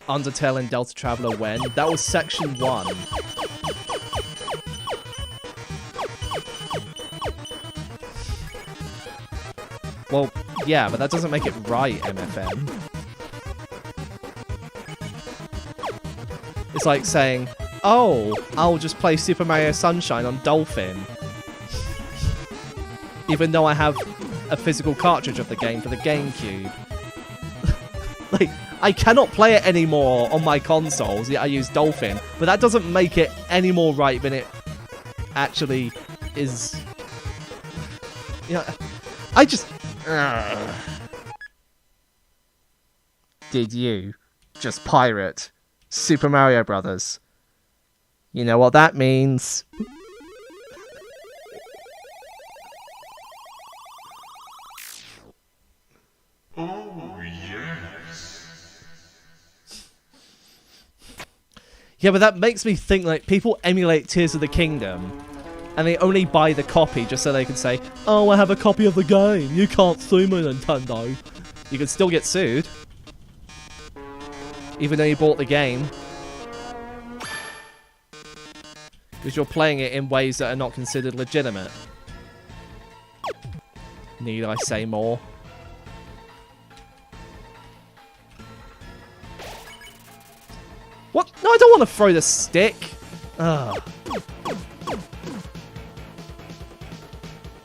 Undertale and Delta Traveler when? That was section 1. Well, yeah, but that doesn't make it right, MFM. It's like saying, oh, I'll just play Super Mario Sunshine on Dolphin. Even though I have a physical cartridge of the game for the GameCube. Like, I cannot play it anymore on my consoles, yet I use Dolphin. But that doesn't make it any more right than it actually is. You know, I just... Did you just pirate Super Mario Brothers? You know what that means. Oh, yes. Yeah, but that makes me think, like, people emulate Tears of the Kingdom, and they only buy the copy just so they can say, oh, I have a copy of the game. You can't sue me, Nintendo. You can still get sued. Even though you bought the game. Because you're playing it in ways that are not considered legitimate. Need I say more? What? No, I don't want to throw the stick. Ugh.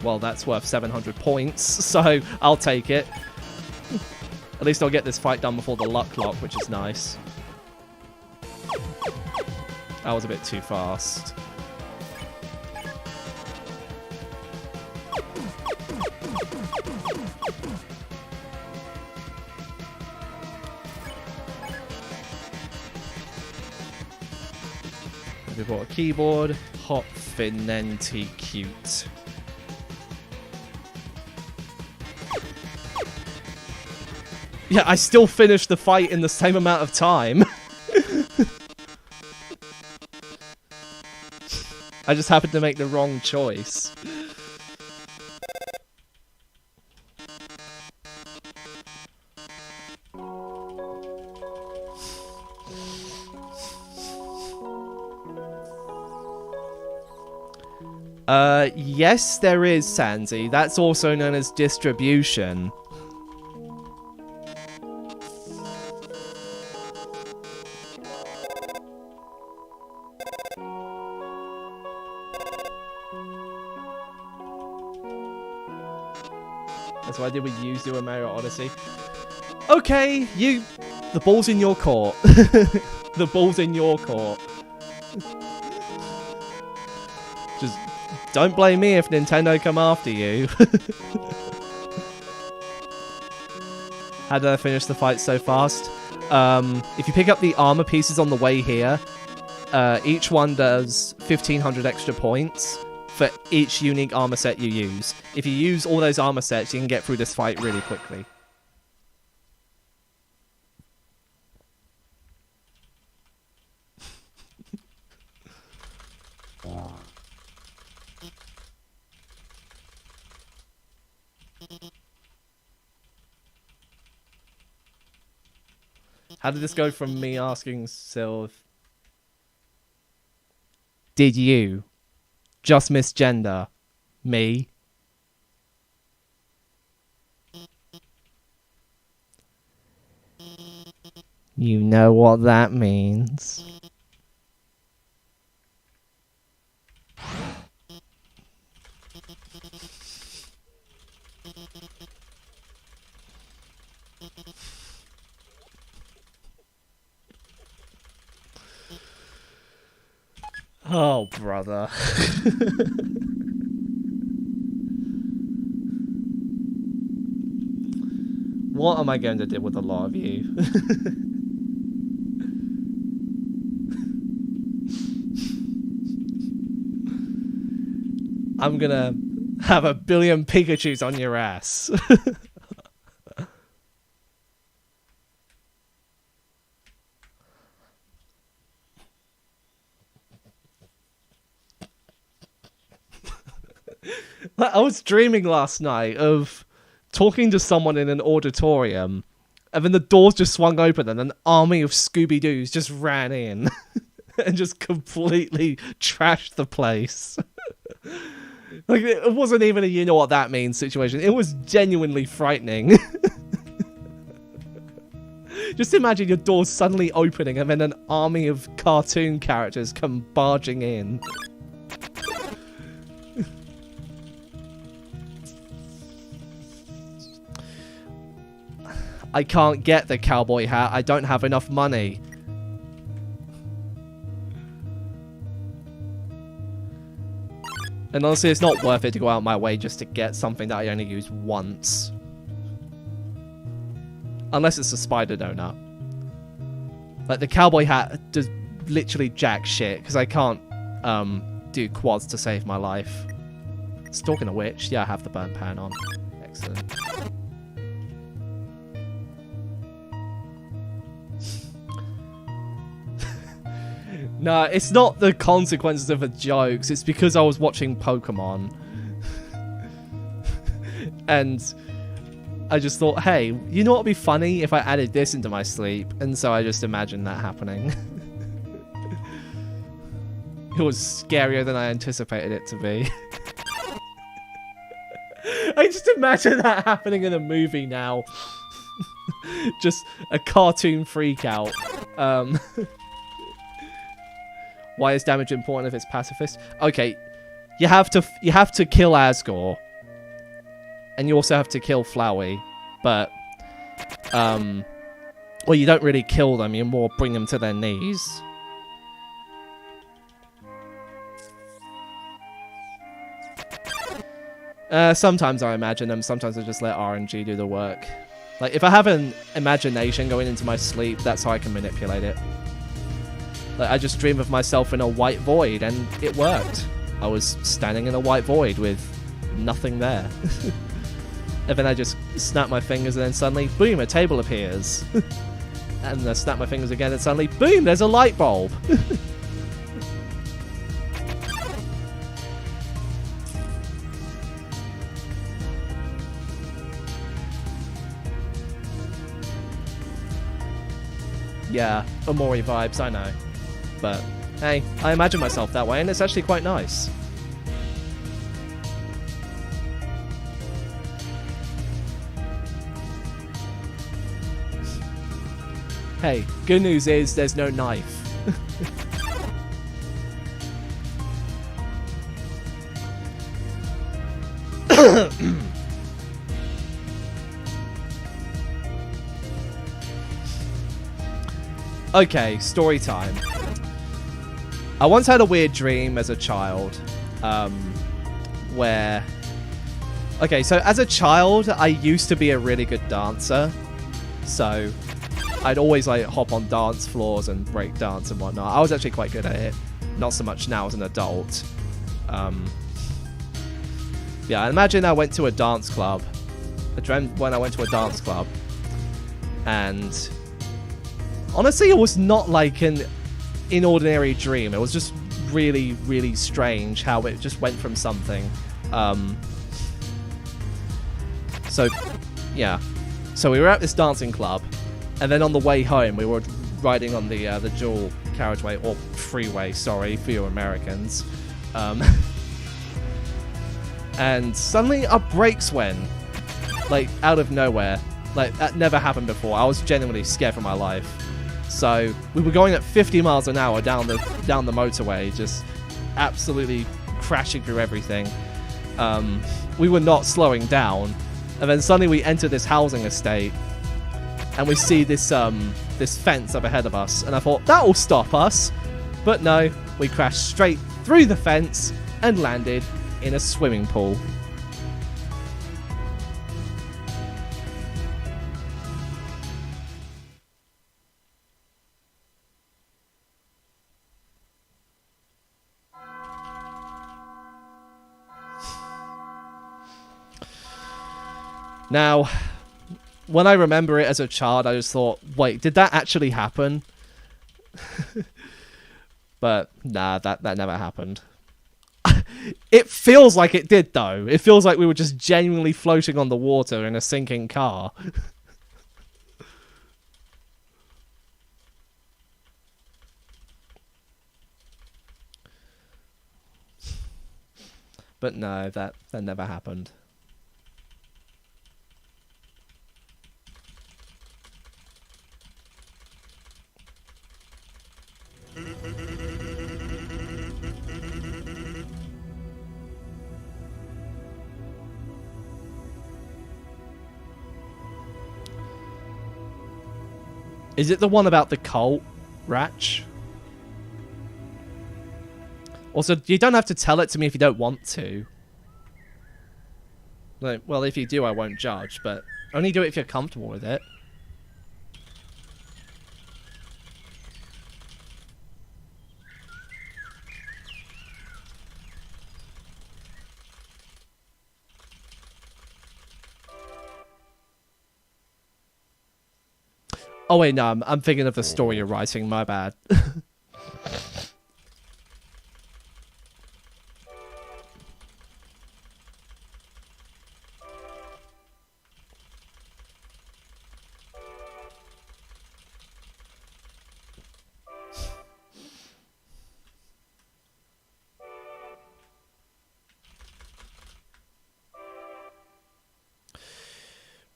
Well, that's worth 700 points, so I'll take it. At least I'll get this fight done before the luck lock, which is nice. That was a bit too fast. We bought a keyboard. Hot Finenti cute. Yeah, I still finished the fight in the same amount of time. I just happened to make the wrong choice. Yes, there is, Sandy. That's also known as distribution. That's what I did with you, Super Mario Odyssey. Okay, the ball's in your court. The ball's in your court. Just don't blame me if Nintendo come after you. How did I finish the fight so fast? If you pick up the armor pieces on the way here, each one does 1,500 extra points for each unique armor set you use. If you use all those armor sets, you can get through this fight really quickly. How did this go from me asking Sylv? Did you just misgender Me. You know what that means. Oh, brother. What am I going to do with a lot of you? I'm gonna have a billion Pikachus on your ass. I was dreaming last night of talking to someone in an auditorium, and then the doors just swung open and an army of Scooby-Doos just ran in and just completely trashed the place. Like, it wasn't even a you know what that means situation. It was genuinely frightening. Just imagine your doors suddenly opening and then an army of cartoon characters come barging in. I can't get the cowboy hat. I don't have enough money. And honestly, it's not worth it to go out my way just to get something that I only use once. Unless it's a spider donut. Like, the cowboy hat does literally jack shit, because I can't do quads to save my life. Stalking a witch. Yeah, I have the burnt pan on. Excellent. No, it's not the consequences of the jokes. It's because I was watching Pokemon. And I just thought, hey, you know what would be funny if I added this into my sleep? And so I just imagined that happening. It was scarier than I anticipated it to be. I just imagine that happening in a movie now. Just a cartoon freak out. Why is damage important if it's pacifist? Okay, you have to kill Asgore, and you also have to kill Flowey, but well, you don't really kill them. You more bring them to their knees. Sometimes I imagine them. Sometimes I just let RNG do the work. Like, if I have an imagination going into my sleep, that's how I can manipulate it. Like, I just dream of myself in a white void, and it worked. I was standing in a white void with nothing there. And then I just snap my fingers, and then suddenly, boom, a table appears. And I snap my fingers again, and suddenly, boom, there's a light bulb. Yeah, Omori vibes, I know. But, hey, I imagine myself that way, and it's actually quite nice. Hey, good news is there's no knife. Okay, story time. I once had a weird dream as a child, where... Okay, so as a child, I used to be a really good dancer. So, I'd always, like, hop on dance floors and break dance and whatnot. I was actually quite good at it. Not so much now as an adult. Yeah, I imagine I went to a dance club. I dreamt when I went to a dance club. And... honestly, it was not like an inordinary dream. It was just really, really strange how it just went from something. So, yeah. So we were at this dancing club, and then on the way home, we were riding on the dual carriageway, or freeway, sorry, for you Americans. and suddenly our brakes went, like, out of nowhere. Like, that never happened before. I was genuinely scared for my life. So we were going at 50 miles an hour down the motorway, just absolutely crashing through everything. We were not slowing down, and then suddenly we enter this housing estate, and we see this this fence up ahead of us, and I thought that will stop us, but no, we crashed straight through the fence and landed in a swimming pool. Now, when I remember it as a child, I just thought, wait, did that actually happen? But nah, that never happened. It feels like it did, though. It feels like we were just genuinely floating on the water in a sinking car. But no, that never happened. Is it the one about the cult, Ratch? Also, you don't have to tell it to me if you don't want to. Like, well, if you do, I won't judge, but only do it if you're comfortable with it. Oh wait, no, I'm thinking of the story you're writing, my bad.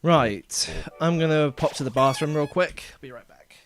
Right, I'm gonna pop to the bathroom real quick. Be right back.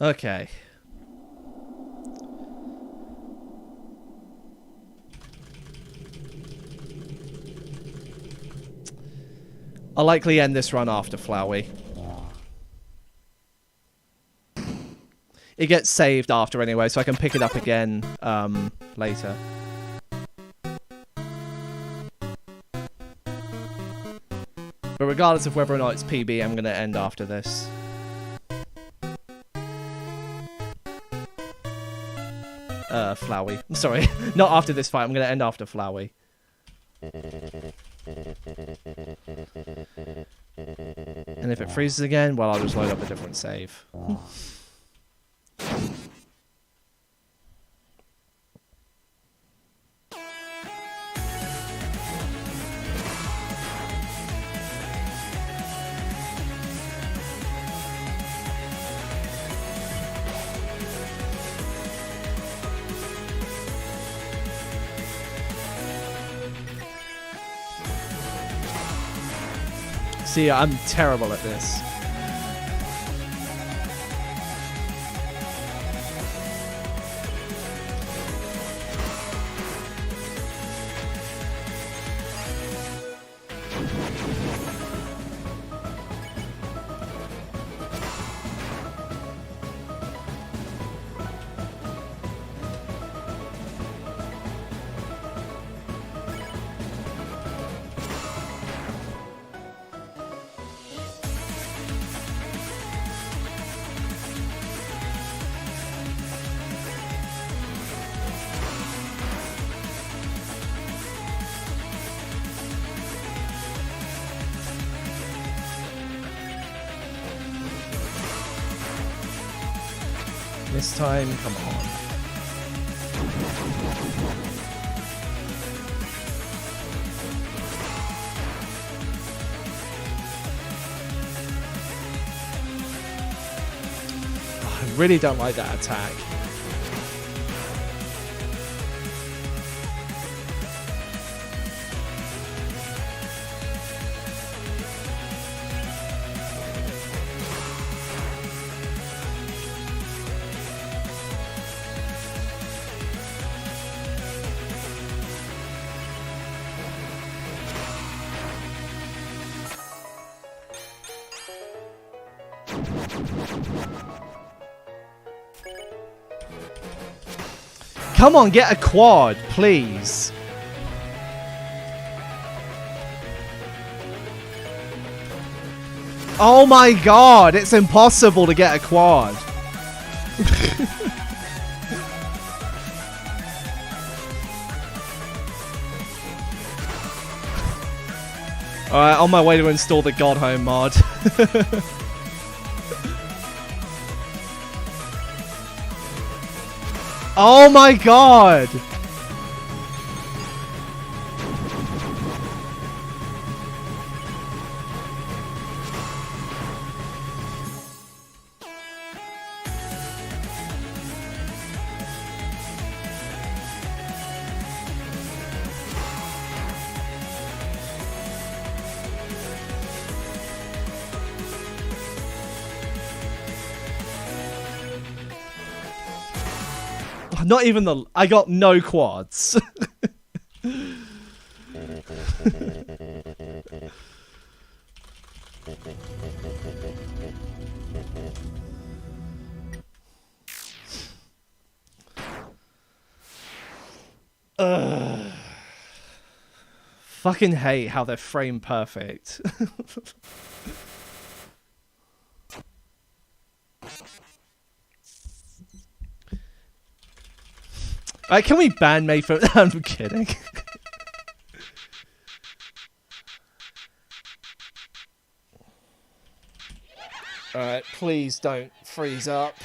Okay. I'll likely end this run after Flowey. It gets saved after anyway, so I can pick it up again later. But regardless of whether or not it's PB, I'm going to end after this. Flowey. I'm sorry. Not after this fight. I'm going to end after Flowey. And if it freezes again, well, I'll just load up a different save. See, I'm terrible at this. This time, come on. I really don't like that attack. Come on, get a quad, please. Oh my god, it's impossible to get a quad. Alright, on my way to install the God Home mod. Oh my god! Not even the... I got no quads. Fucking hate how they're frame perfect. Alright, can we ban May from... I'm kidding. Alright, please don't freeze up.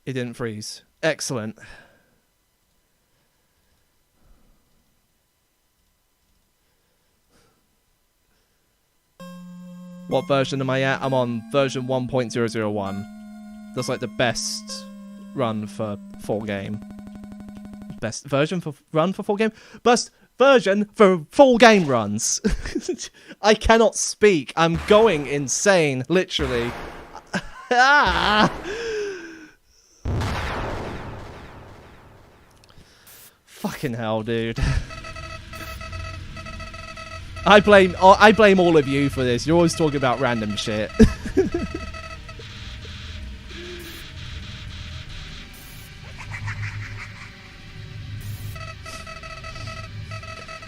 It didn't freeze. Excellent. What version am I at? I'm on version 1.001. That's like the best run for full game. Best version for run for full game? Best version for full game runs. I cannot speak. I'm going insane, literally. Ah! Fucking hell, dude. I blame all of you for this. You're always talking about random shit.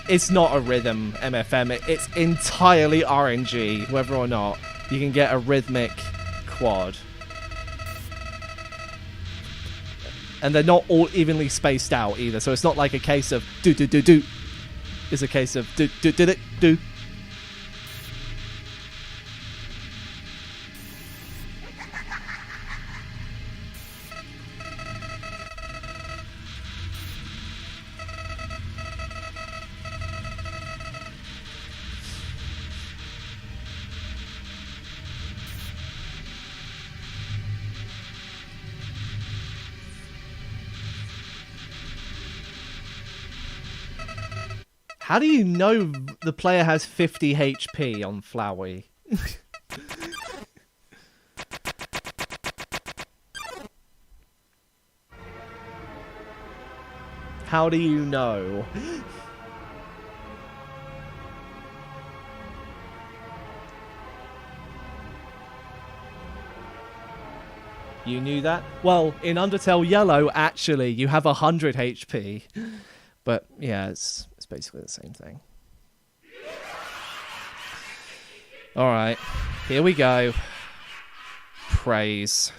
It's not a rhythm, MFM. It's entirely RNG, whether or not you can get a rhythmic quad. And they're not all evenly spaced out either, so it's not like a case of do. It's a case of do. How do you know the player has 50 HP on Flowey? How do you know? You knew that? Well, in Undertale Yellow, actually, you have 100 HP. But, yeah, it's basically the same thing. Alright, here we go. Praise.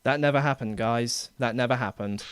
That never happened, guys. That never happened.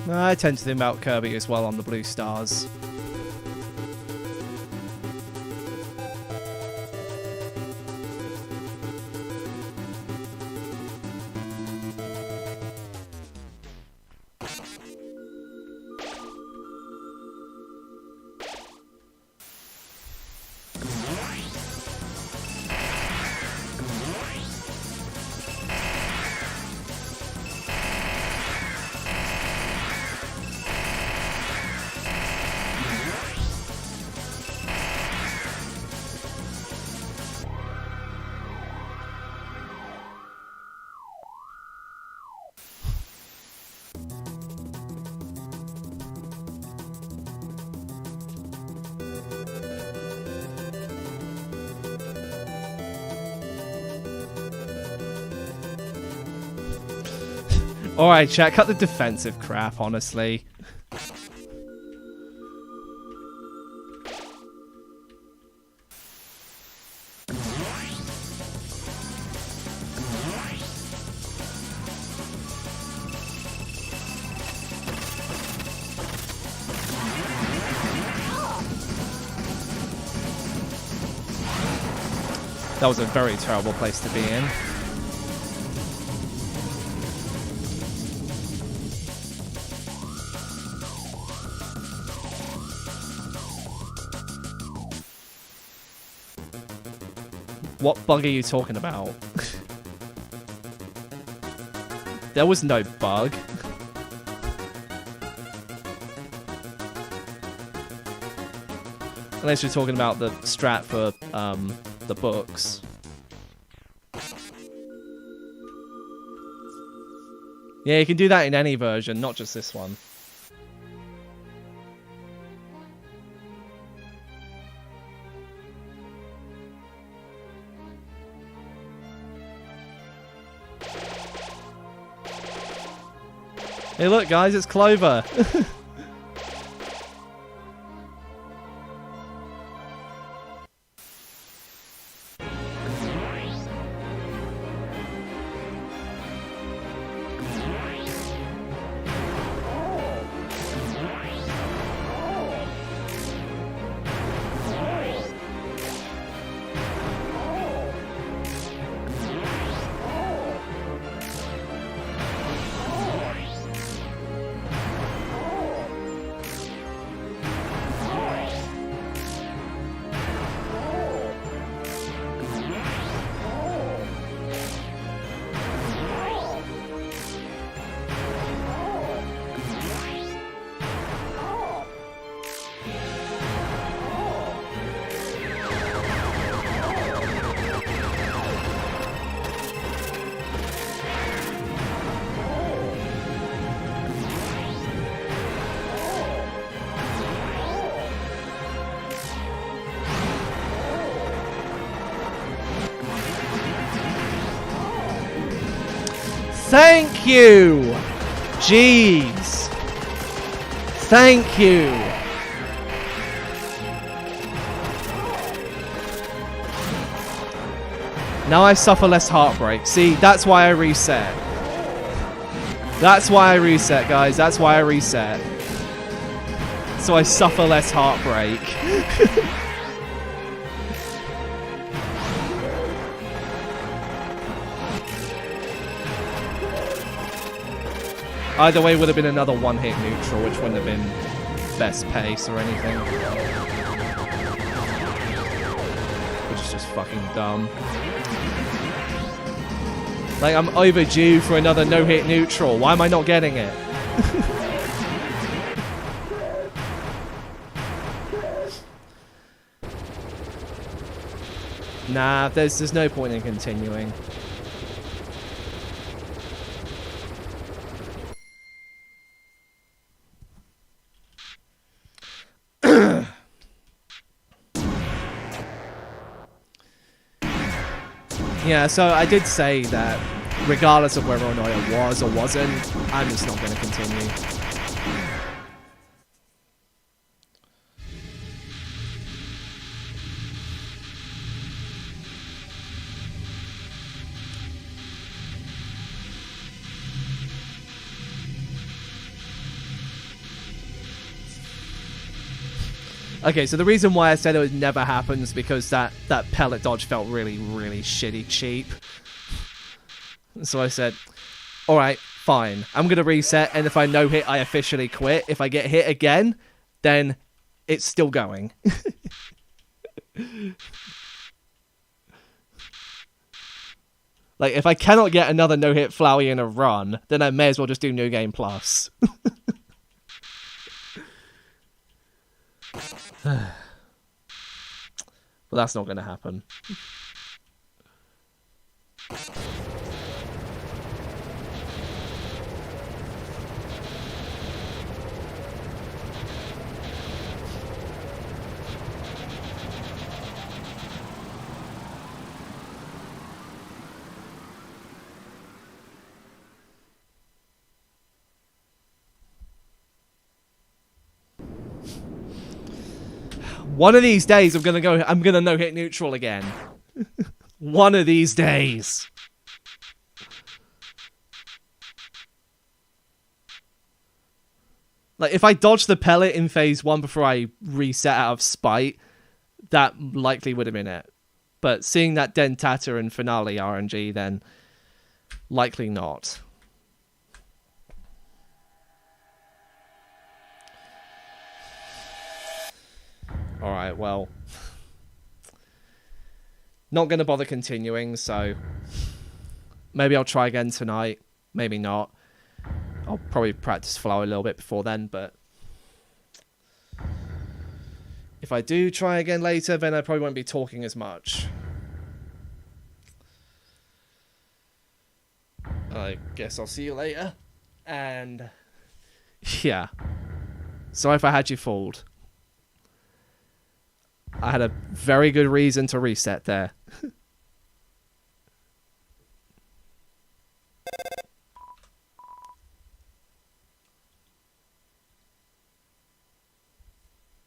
I tend to think about Kirby as well on the blue stars. Alright, chat, cut the defensive crap, honestly. That was a very terrible place to be in. What bug are you talking about? There was no bug. Unless you're talking about the strat for the books. Yeah, you can do that in any version, not just this one. Hey look guys, it's Clover. Thank you! Jeez. Thank you. Now I suffer less heartbreak. See, that's why I reset. That's why I reset, guys. That's why I reset. So I suffer less heartbreak. Either way would have been another one-hit neutral, which wouldn't have been best pace or anything. Which is just fucking dumb. Like, I'm overdue for another no-hit neutral. Why am I not getting it? Nah, there's no point in continuing. Yeah, so I did say that regardless of whether or not it was or wasn't, I'm just not going to continue. Okay, so the reason why I said it would never happen is because that pellet dodge felt really, really shitty cheap. So I said, alright, fine. I'm going to reset, and if I no-hit, I officially quit. If I get hit again, then it's still going. Like, if I cannot get another no-hit Flowey in a run, then I may as well just do New Game Plus. But that's not going to happen. One of these days, I'm gonna no-hit neutral again. One of these days. Like, if I dodge the pellet in phase 1 before I reset out of spite, that likely would have been it. But seeing that Dentata and Finale RNG, then likely not. Alright, well, not going to bother continuing, so maybe I'll try again tonight, maybe not. I'll probably practice flow a little bit before then, but if I do try again later, then I probably won't be talking as much. I guess I'll see you later, and yeah, sorry if I had you fooled. I had a very good reason to reset there.